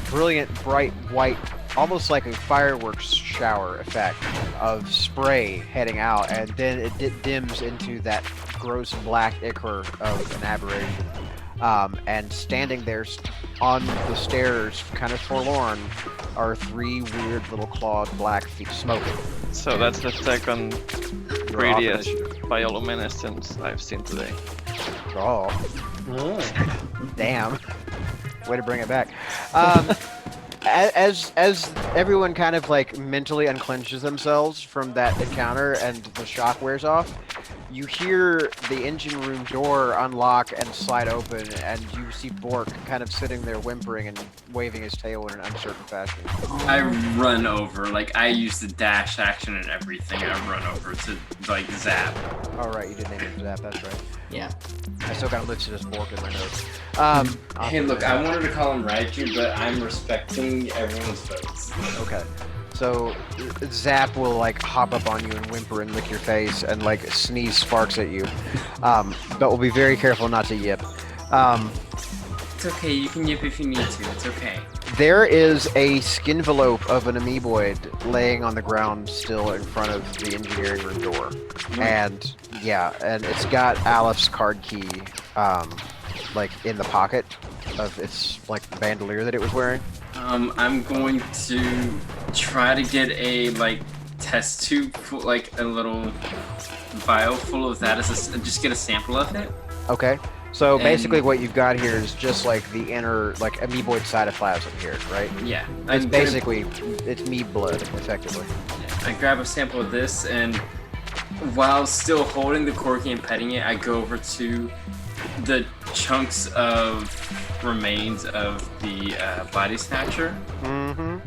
brilliant, bright, white, almost like a fireworks shower effect of spray heading out, and then it dims into that gross black ichor of an aberration. And standing there on the stairs, kind of forlorn, are 3 weird little clawed black feet smoking. So that's the second You're off prettiest initiative. bioluminescence I've seen today. Oh, Oh. damn. Way to bring it back. As everyone kind of like mentally unclenches themselves from that encounter and the shock wears off, you hear the engine room door unlock and slide open, and you see Bork kind of sitting there whimpering and waving his tail in an uncertain fashion. I run over, like I use the dash action and everything. I run over to like zap. All right, you did name him Zap, that's right. Yeah. I still got him listed as Bork in my notes. Hey, look, I wanted to call him Raichu, but I'm respecting everyone's votes. Okay. So Zap will like hop up on you and whimper and lick your face and like sneeze sparks at you. But we'll be very careful not to yip. It's okay, you can yip if you need to. It's okay. There is a skinvelope of an amoeboid laying on the ground still in front of the engineering room door. And yeah, and it's got Alep's card key like in the pocket of its like bandolier that it was wearing. I'm going to try to get a like test tube, full, like a little vial full of that, as just get a sample of it. Okay. So And- basically what you've got here is just like the inner like amoeboid cytoplasm here, right? Yeah, It's I'm basically it's amoeb blood, effectively. I grab a sample of this, and while still holding the corky and petting it, I go over to the chunks of remains of the body snatcher. Mm-hmm.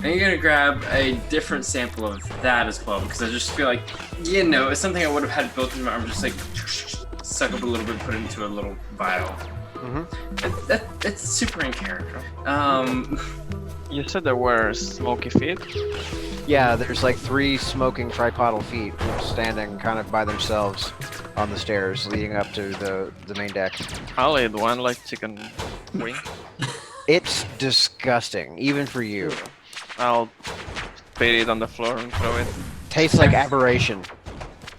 And you're gonna grab a different sample of that as well, because I just feel like, you know, it's something I would have had built in my arm, just like suck up a little bit, put it into a little vial. Mm-hmm. That's super in character. You said there were smoky feet? Yeah, there's like 3 smoking tripodal feet standing kind of by themselves on the stairs leading up to the main deck. I'll eat one like chicken wing. It's disgusting, even for you. I'll spit it on the floor and throw it. Tastes like aberration.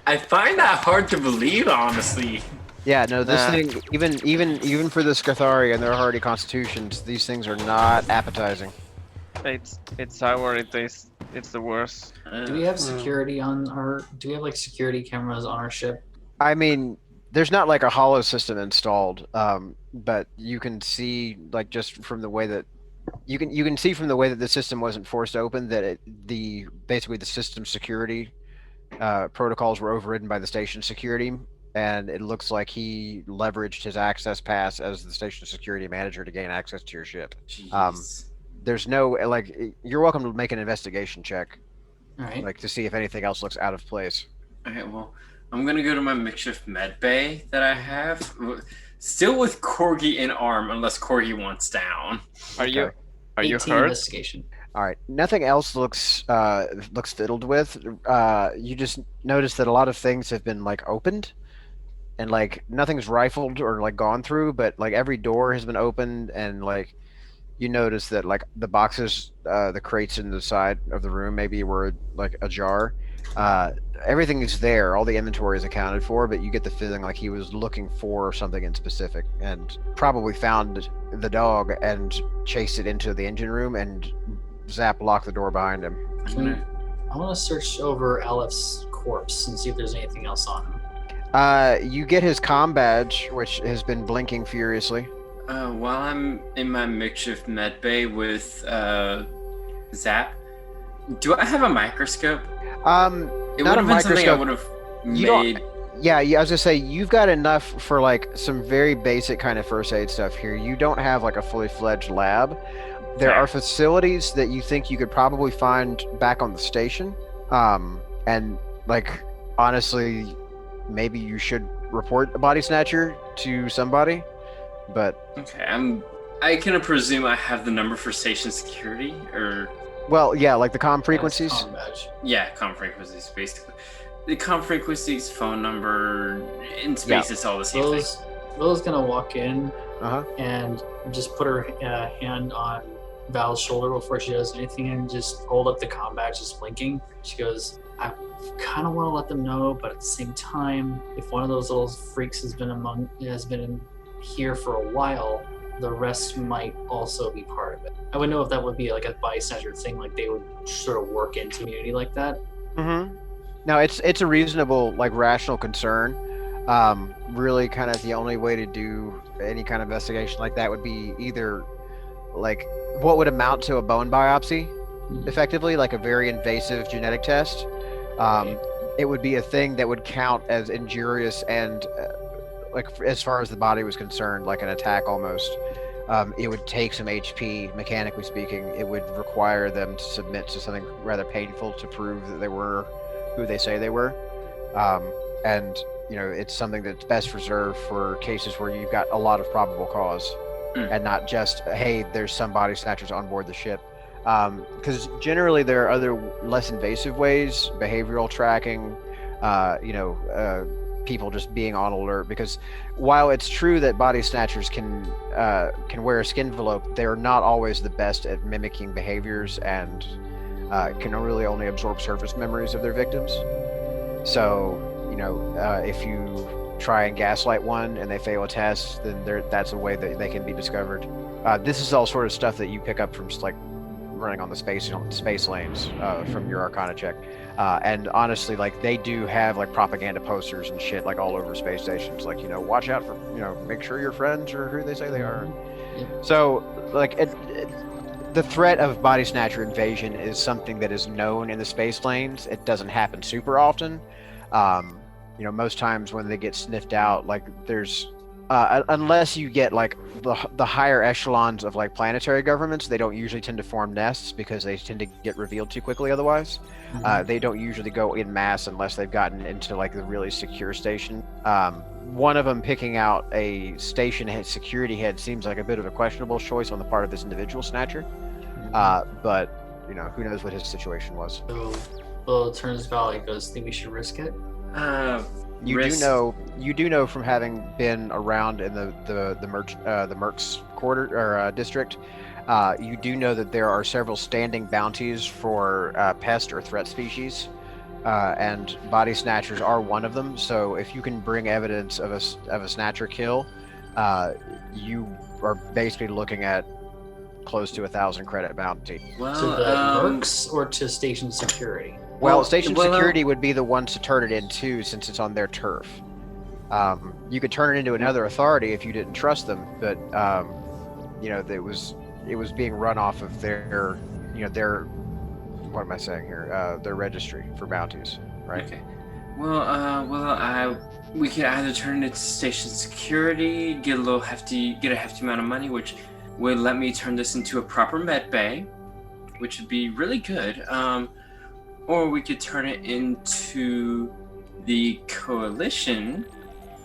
I find that hard to believe, honestly. Yeah, no, this Nah. thing, even for the Scathari and their hardy constitutions, these things are not appetizing. It's sour, it tastes, it's the worst. Do we have security on our? Do we have like security cameras on our ship? I mean, there's not like a hollow system installed, but you can see like just from the way that you can see from the way that the system wasn't forced open that basically the system security protocols were overridden by the station security, and it looks like he leveraged his access pass as the station security manager to gain access to your ship. Jeez. There's no like you're welcome to make an investigation check, All right. like to see if anything else looks out of place. Okay, well, I'm gonna go to my makeshift med bay that I have, still with Corgi in arm, unless Corgi wants down. Are you 18 hurt? investigation. All right. Nothing else looks fiddled with. You just notice that a lot of things have been like opened, and like nothing's rifled or like gone through, but like every door has been opened, and like you notice that like the boxes, the crates in the side of the room maybe were like ajar. Everything is there. All the inventory is accounted for, but you get the feeling like he was looking for something in specific and probably found the dog and chased it into the engine room, and Zap locked the door behind him. I'm gonna, I want to search over Alep's corpse and see if there's anything else on him. You get his comm badge, which has been blinking furiously. While I'm in my makeshift med bay with Zap, do I have a microscope? It Not would a have been something I microscope. would have You don't- made. Yeah, I was gonna say you've got enough for like some very basic kind of first aid stuff here. You don't have like a fully fledged lab. There Fair. are facilities that you think you could probably find back on the station. And like honestly, maybe you should report a body snatcher to somebody. But Okay, I can presume I have the number for station security, or well, yeah, like the comm That's frequencies. comm badge. yeah, comm frequencies basically. The comm frequencies, phone number, in space, it's all the same thing. Willow's gonna walk in Uh-huh. and just put her hand on Val's shoulder before she does anything and just hold up the comm badge just blinking. She goes, I kind of want to let them know, but at the same time, if one of those little freaks has been in here for a while, the rest might also be part of it. I would know if that would be like a body snatcher thing, like they would sort of work into community like that. Mm-hmm. No, it's a reasonable, like, rational concern. Really, kind of the only way to do any kind of investigation like that would be either, like, what would amount to a bone biopsy, effectively, like a very invasive genetic test. It would be a thing that would count as injurious and, like, as far as the body was concerned, like an attack almost. It would take some HP, mechanically speaking. It would require them to submit to something rather painful to prove that they were who they say they were. And, you know, it's something that's best reserved for cases where you've got a lot of probable cause and not just, hey, there's some body snatchers on board the ship. Because generally there are other less invasive ways, behavioral tracking, people just being on alert. Because while it's true that body snatchers can wear a skin envelope, they're not always the best at mimicking behaviors and can really only absorb surface memories of their victims. So, if you try and gaslight one and they fail a test, then that's a way that they can be discovered. This is all sort of stuff that you pick up from like running on the space lanes from your Arcana check. And honestly, like they do have like propaganda posters and shit like all over space stations. Like, watch out for, make sure your friends are who they say they are. Yeah. So, like, the threat of body snatcher invasion is something that is known in the space lanes. It doesn't happen super often. Most times when they get sniffed out, like there's, unless you get like the higher echelons of like planetary governments, they don't usually tend to form nests because they tend to get revealed too quickly otherwise. They don't usually go in mass unless they've gotten into like the really secure station. One of them picking out a station head, security head, seems like a bit of a questionable choice on the part of this individual snatcher. But who knows what his situation was. So Will turns to Val and goes, think we should risk it? You do know from having been around in the Mercs quarter or district, you do know that there are several standing bounties for pest or threat species, and body snatchers are one of them. So if you can bring evidence of a snatcher kill, you are basically looking at close to 1,000 credit bounty. Well, To the Mercs or to station security? Well, station security would be the ones to turn it into, since it's on their turf. You could turn it into another authority if you didn't trust them, but it was being run off of their what am I saying here? Their registry for bounties, right? Okay. Well, we could either turn it to station security, get a hefty amount of money, which would let me turn this into a proper med bay, which would be really good. Or we could turn it into the coalition,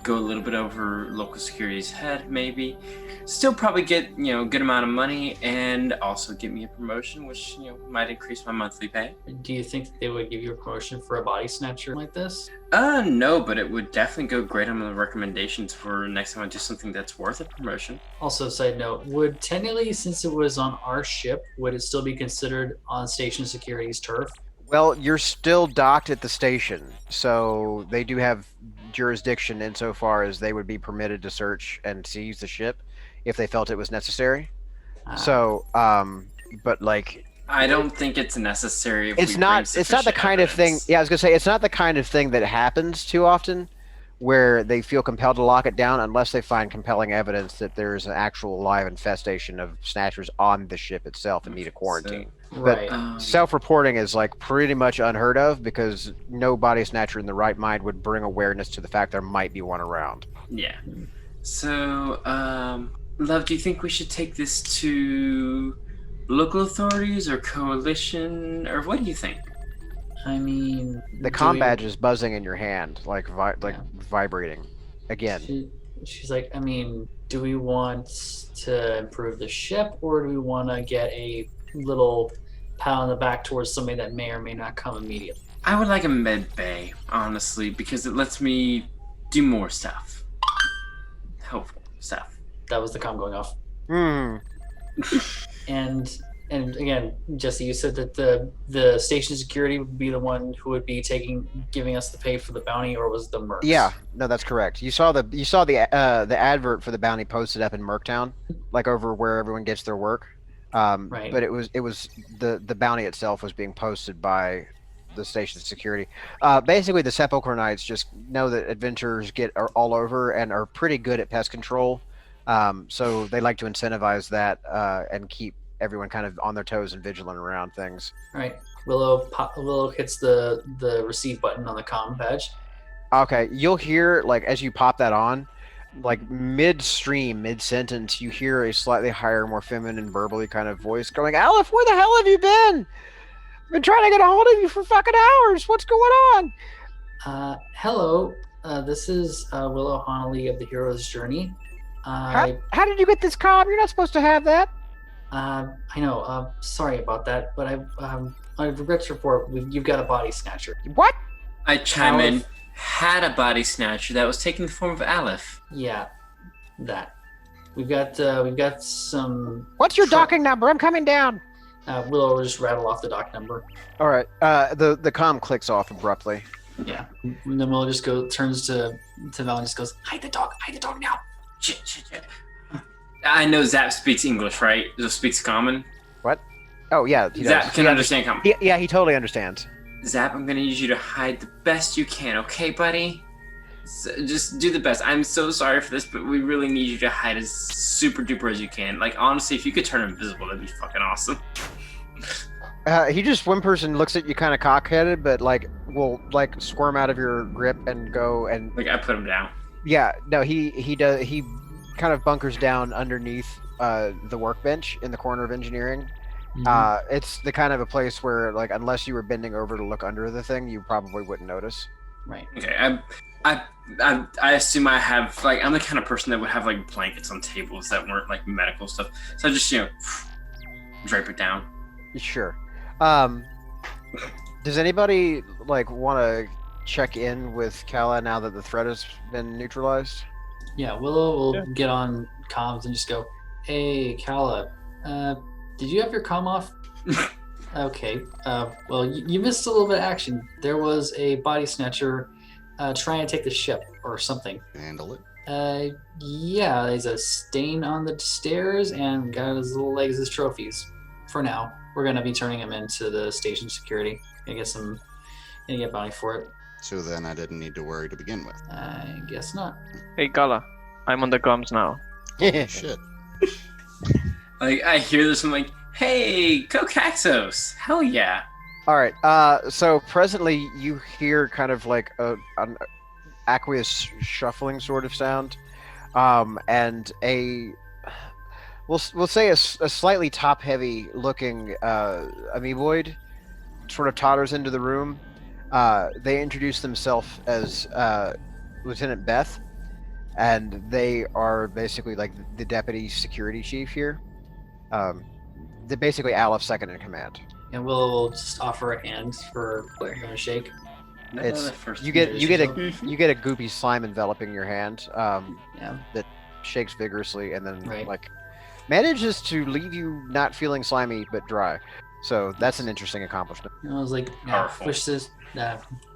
go a little bit over local security's head, maybe. Still probably get, good amount of money and also get me a promotion, which, might increase my monthly pay. Do you think that they would give you a promotion for a body snatcher like this? No, but it would definitely go great on the recommendations for next time I do something that's worth a promotion. Also, side note, would technically, since it was on our ship, would it still be considered on station security's turf? Well, you're still docked at the station, so they do have jurisdiction insofar as they would be permitted to search and seize the ship if they felt it was necessary. So, but like, I don't think it's necessary. It's not the kind of thing. Yeah, I was gonna say it's not the kind of thing that happens too often, where they feel compelled to lock it down unless they find compelling evidence that there's an actual live infestation of Snatchers on the ship itself and need a quarantine. Right. Self-reporting is like pretty much unheard of because no body snatcher in the right mind would bring awareness to the fact there might be one around. Yeah. So, Love, do you think we should take this to local authorities or coalition, or what do you think? I mean, The comm badge is buzzing in your hand, like vibrating. Again, she's like, I mean, do we want to improve the ship, or do we want to get a little pat on the back towards somebody that may or may not come immediately? I would like a med bay, honestly, because it lets me do more stuff. Helpful stuff. That was the comm going off. And again, Jesse, you said that the station security would be the one who would be giving us the pay for the bounty, or was the mercs? Yeah, no, that's correct. You saw the advert for the bounty posted up in Merktown, like over where everyone gets their work. Right. But it was the bounty itself was being posted by the station security. Basically, the Sepulchre Knights just know that adventurers get all over and are pretty good at pest control. So they like to incentivize that and keep everyone kind of on their toes and vigilant around things. All right. Willow hits the receive button on the comm badge. Okay, you'll hear, like, as you pop that on, like mid-stream, mid-sentence, you hear a slightly higher, more feminine, verbally kind of voice going, Aleph, where the hell have you been? I've been trying to get a hold of you for fucking hours. What's going on? Hello. This is Willow Honolly of the Hero's Journey. How did you get this comm? You're not supposed to have that. I know. Sorry about that, but I regret to report you've got a body snatcher. What? I chime in. Had a body snatcher that was taking the form of Aleph. Yeah, that. We've got some. What's your docking number? I'm coming down. Willow will just rattle off the dock number. All right. The comm clicks off abruptly. Yeah. And then Willow just turns to Val and just goes, hide the dog now. Shit. I know Zap speaks English, right? Speaks Common. What? Oh yeah, he Zap does. can understand Common. Yeah, he totally understands. Zap, I'm gonna need you to hide the best you can, okay, buddy? So just do the best. I'm so sorry for this, but we really need you to hide as super duper as you can. Like, honestly, if you could turn invisible, that'd be fucking awesome. He just whimpers and looks at you kind of cock-headed, but like will like squirm out of your grip and go and like I put him down. Yeah, no, he does. He kind of bunkers down underneath the workbench in the corner of engineering. Mm-hmm. It's the kind of a place where, like, unless you were bending over to look under the thing, you probably wouldn't notice. Right. Okay. I assume I have, like, I'm the kind of person that would have like blankets on tables that weren't like medical stuff. So I just drape it down. Sure. Does anybody like want to check in with Kala now that the threat has been neutralized? Yeah, Willow will get on comms and just go, hey, Kala, did you have your comm off? Okay. Well, you missed a little bit of action. There was a body snatcher trying to take the ship or something. Handle it. Yeah, there's a stain on the stairs and got his little legs as trophies. For now, we're gonna be turning him into the station security. Gonna get bounty for it. So then I didn't need to worry to begin with. I guess not. Hey, Gala, I'm on the comms now. Shit. Like, I hear this, I'm like, hey, Cocaxos, hell yeah. All right. So presently, you hear kind of like an aqueous shuffling sort of sound, and we'll say a slightly top-heavy looking amoeboid sort of totters into the room. They introduce themselves as Lieutenant Beth, and they are basically like the deputy security chief here. They're basically Aleph's second in command. And we'll just offer a hand for a shake. You get a goopy slime enveloping your hand. That shakes vigorously and then like manages to leave you not feeling slimy but dry. So that's an interesting accomplishment. And I was like, wish this.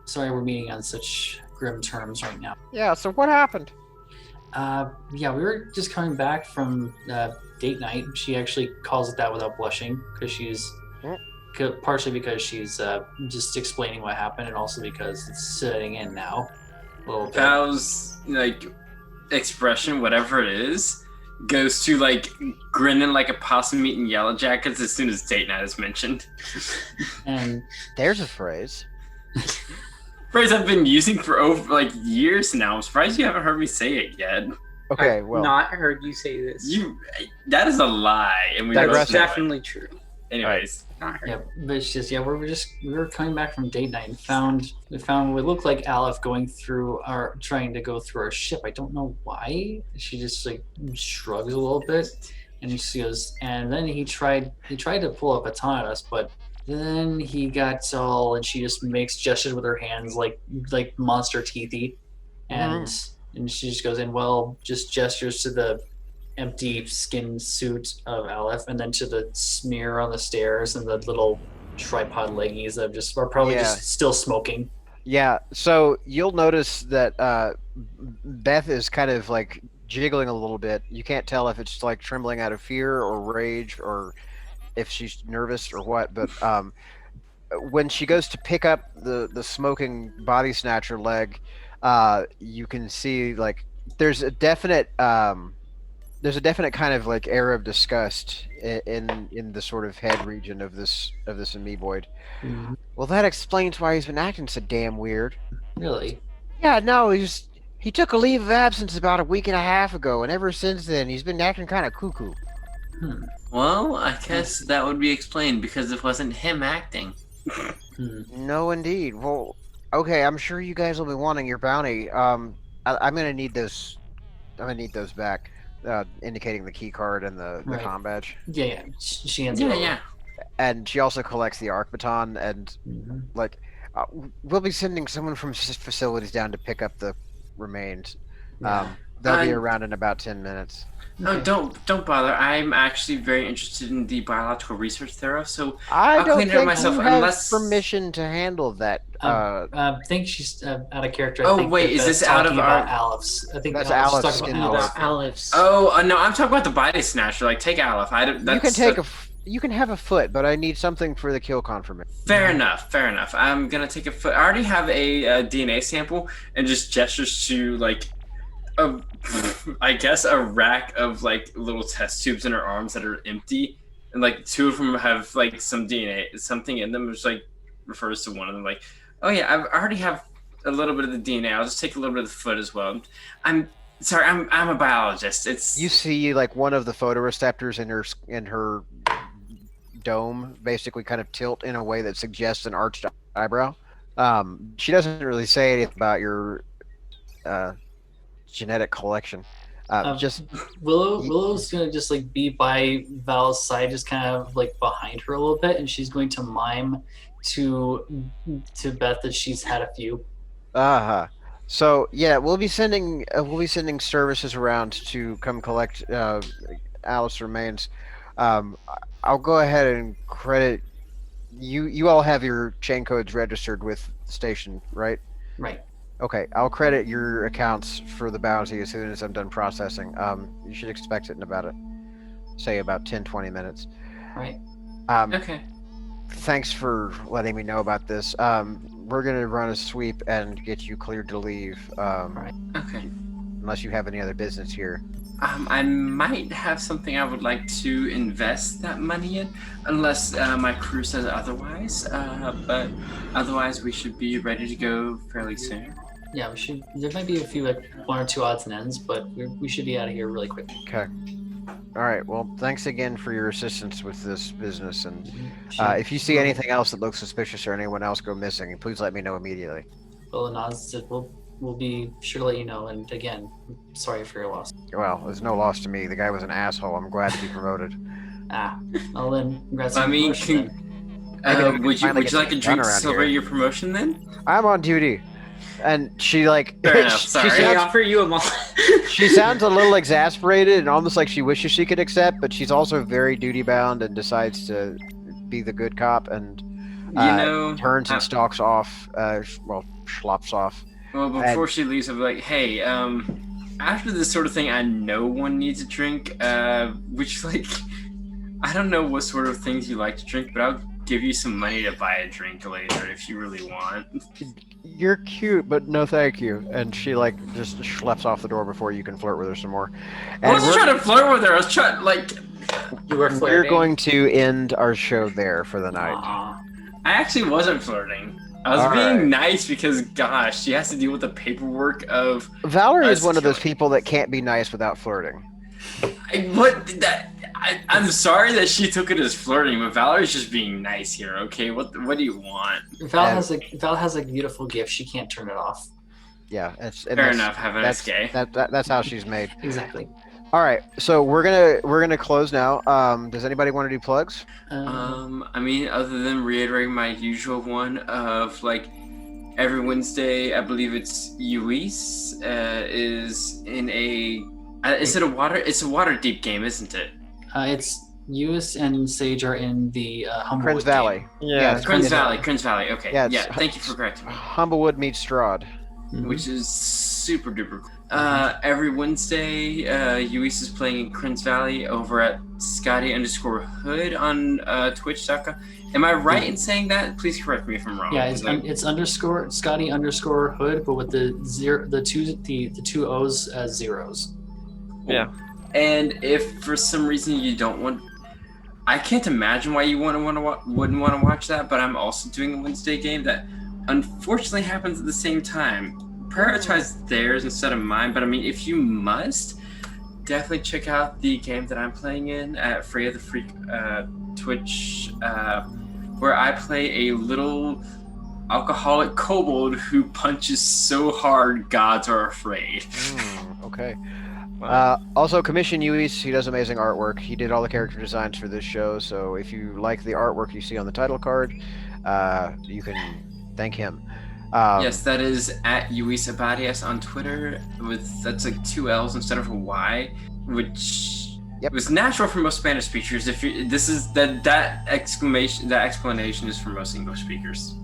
Sorry, we're meeting on such grim terms right now. Yeah. So what happened? We were just coming back from date night. She actually calls it that without blushing because she's partially because she's just explaining what happened, and also because it's setting in now. little bit. Val's like expression, whatever it is, goes to like grinning like a possum eating yellow jackets as soon as date night is mentioned. And There's a phrase. Phrase I've been using for over like years now. I'm surprised you haven't heard me say it yet. Okay, I've well, not heard you say this. That is a lie, and we That's Digressing. definitely true. Anyways, Not heard. yeah, but it's just we were coming back from date night and found what looked like Aleph trying to go through our ship. I don't know why. She just like shrugs a little bit, and she goes. And then he tried to pull a baton at us, but then he got all, and she just makes gestures with her hands like monster teethy, and she just goes in. Well, just gestures to the empty skin suit of Aleph, and then to the smear on the stairs and the little tripod leggies that are probably just still smoking. Yeah, so you'll notice that Beth is kind of like jiggling a little bit. You can't tell if it's like trembling out of fear or rage or if she's nervous or what, but when she goes to pick up the smoking body snatcher leg, you can see like there's a definite kind of like air of disgust in the sort of head region of this amoeboid. Mm-hmm. Well, that explains why he's been acting so damn weird. Really? Yeah, no, he took a leave of absence about a week and a half ago, and ever since then he's been acting kind of cuckoo. well, I guess that would be explained because it wasn't him acting. No, indeed. Well, okay, I'm sure you guys will be wanting your bounty. I'm gonna need those. I'm gonna need those back. Indicating the key card and the Right. comm badge. Yeah. She hands it over. Yeah. And she also collects the arc baton, and Mhm. like we'll be sending someone from facilities down to pick up the remains. Yeah. They'll be I- around in about 10 minutes. No, Okay. don't bother. I'm actually very interested in the biological research thereof, so I I'll don't clean it up think myself you have unless- permission to handle that. I think she's out of character. Oh, I think wait, that is that's this out of talking about our- Aleph's? I think That's Aleph's Aleph's talking skin about color. Aleph's. Aleph's. Oh, no, I'm talking about the body snatcher. Like, take Aleph. You can take you can have a foot, but I need something for the kill confirmation. Fair enough. I'm gonna take a foot. I already have a DNA sample, and just gestures to like, I guess a rack of like little test tubes in her arms that are empty, and like two of them have like some DNA, something in them, which like refers to one of them. Like, oh yeah, I already have a little bit of the DNA. I'll just take a little bit of the foot as well. I'm sorry. I'm a biologist. It's You see like one of the photoreceptors in her dome basically kind of tilt in a way that suggests an arched eyebrow. She doesn't really say anything about your genetic collection. Just Willow's gonna just like be by Val's side, just kind of like behind her a little bit, and she's going to mime to Beth that she's had a few. So yeah, we'll be sending services around to come collect Alice's remains. I'll go ahead and credit you. You all have your chain codes registered with the station, right? Right. Okay, I'll credit your accounts for the bounty as soon as I'm done processing. You should expect it in about 10-20 minutes. Right. okay. Thanks for letting me know about this. We're gonna run a sweep and get you cleared to leave. Okay. Unless you have any other business here. I might have something I would like to invest that money in, unless my crew says otherwise. But otherwise, we should be ready to go fairly soon. Yeah, we should. There might be a few like one or two odds and ends, but we should be out of here really quick. Okay. All right. Well, thanks again for your assistance with this business. And if you see anything else that looks suspicious or anyone else go missing, please let me know immediately. Well, and Oz said we'll be sure to let you know. And again, sorry for your loss. Well, there's no loss to me. The guy was an asshole. I'm glad to be promoted. Well then, congrats I on the mean, promotion then. would you finally like get a things drink done to around celebrate here. your promotion then? I'm on duty. And she like Fair enough, she sorry. They sounds, offer you a mall. she sounds a little exasperated and almost like she wishes she could accept, but she's also very duty bound and decides to be the good cop and turns and stalks off. Schlops off. Well, before she leaves, I'll be like, hey, after this sort of thing, I know one needs a drink, which, like, I don't know what sort of things you like to drink, but I'll give you some money to buy a drink later if you really want. You're cute, but no thank you. And she like just schleps off the door before you can flirt with her some more. I wasn't trying to flirt with her. I was trying like. You were we're flirting. going to end our show there for the night. Aw. I actually wasn't flirting. I was All being right. nice because, gosh, she has to deal with the paperwork of. Valerie is Us one of those killing. people that can't be nice without flirting. I'm sorry that she took it as flirting, but Valerie's just being nice here. Okay, what do you want? Val And- has a beautiful gift. She can't turn it off. Yeah, Fair enough. Have a nice day. That's how she's made. Exactly. All right, so we're gonna close now. Does anybody want to do plugs? I mean, other than reiterating my usual one of like every Wednesday, I believe it's Luis is in a. Is it a water? It's a water deep game, isn't it? It's Eus and Sage are in the Humblewood Prince Valley. game. Yeah, it's Prince Valley. Valley. Okay. Yeah, Yeah. it's- Thank you for correcting me. Humblewood meets Strahd. Mhm. Which is super duper cool. Every Wednesday, Luis is playing in Prince Valley over at Scotty_Hood on Twitch.com. Am I right in saying that? Please correct me if I'm wrong. Yeah, 'cause it's underscore Scotty_Hood, but with the two O's as zeros. Yeah. And if for some reason you don't want, I can't imagine why you wouldn't want to watch that. But I'm also doing a Wednesday game that unfortunately happens at the same time. Prioritize theirs instead of mine. But I mean, if you must, definitely check out the game that I'm playing in at Freya the Freak Twitch, where I play a little alcoholic kobold who punches so hard gods are afraid. Okay. Wow. Also, commission Luis. He does amazing artwork. He did all the character designs for this show. So if you like the artwork you see on the title card, you can thank him. Yes, that is at Luis Abadias on Twitter. That's like 2 L's instead of a Y, which Yep. was natural for most Spanish speakers. If you, this is that explanation is for most English speakers.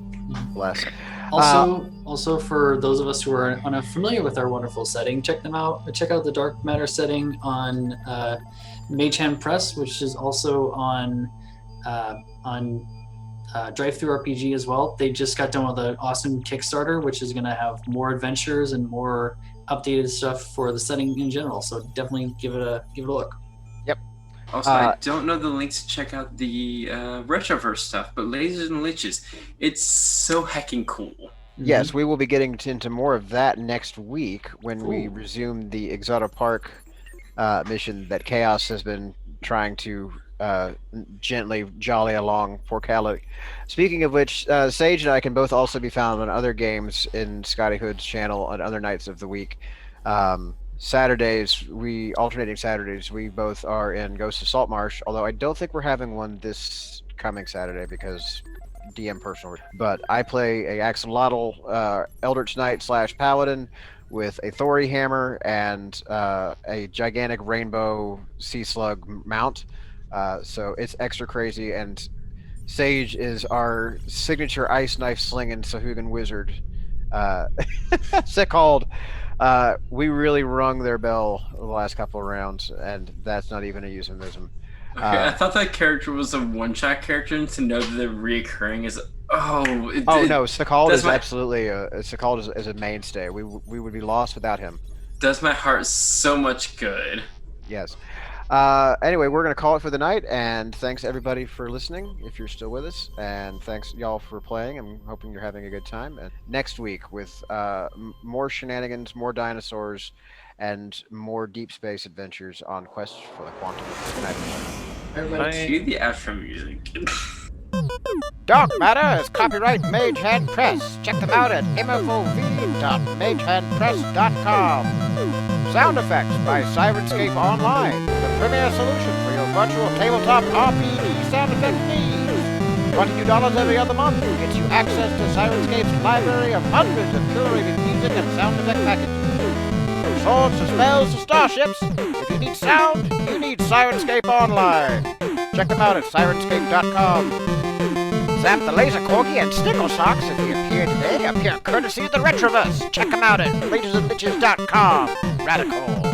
Bless. Also for those of us who are unfamiliar with our wonderful setting, check them out. Check out the Dark Matter setting on Mage Hand Press, which is also on Drive Through RPG as well. They just got done with an awesome Kickstarter, which is going to have more adventures and more updated stuff for the setting in general. So definitely give it a look. Also, I don't know the links to check out the Retroverse stuff, but Lasers and Liches, it's so heckin' cool. Yes, we will be getting into more of that next week when we Ooh. resume the Exotic Park mission that Chaos has been trying to gently jolly along for Cali. Speaking of which, Sage and I can both also be found on other games in Scotty Hood's channel on other nights of the week. Saturdays, alternating Saturdays, we both are in Ghost of Saltmarsh, although I don't think we're having one this coming Saturday because DM personal. But I play a Axolotl Eldritch Knight / Paladin with a Thori hammer and a gigantic rainbow sea slug mount. So it's extra crazy, and Sage is our signature ice knife slinging Sahugan wizard. Called. We really rung their bell the last couple of rounds, and that's not even a euphemism. Okay, I thought that character was a one-shot character, and to know that they're reoccurring is No, Sakald that's is my- absolutely Sakald is a mainstay. We would be lost without him. does my heart so much good. Yes. Anyway, we're going to call it for the night, and thanks everybody for listening, if you're still with us, and thanks y'all for playing. I'm hoping you're having a good time. And next week with more shenanigans, more dinosaurs, and more deep space adventures on Quest for the Quantum. Good night, everybody. Bye. Cue the outro music. Dark Matter is copyright Mage Hand Press. Check them out at mfov.magehandpress.com. Sound effects by Sirenscape Online, the premier solution for your virtual tabletop RPG sound effect needs. $22 every other month gets you access to Sirenscape's library of hundreds of curated music and sound effect packages. From swords to spells to starships, if you need sound, you need Sirenscape Online. Check them out at sirenscape.com. Zap the Laser Corgi and Snickle Socks, if they appear today, appear courtesy of the Retroverse. Check them out at lasersandliches.com. Radical.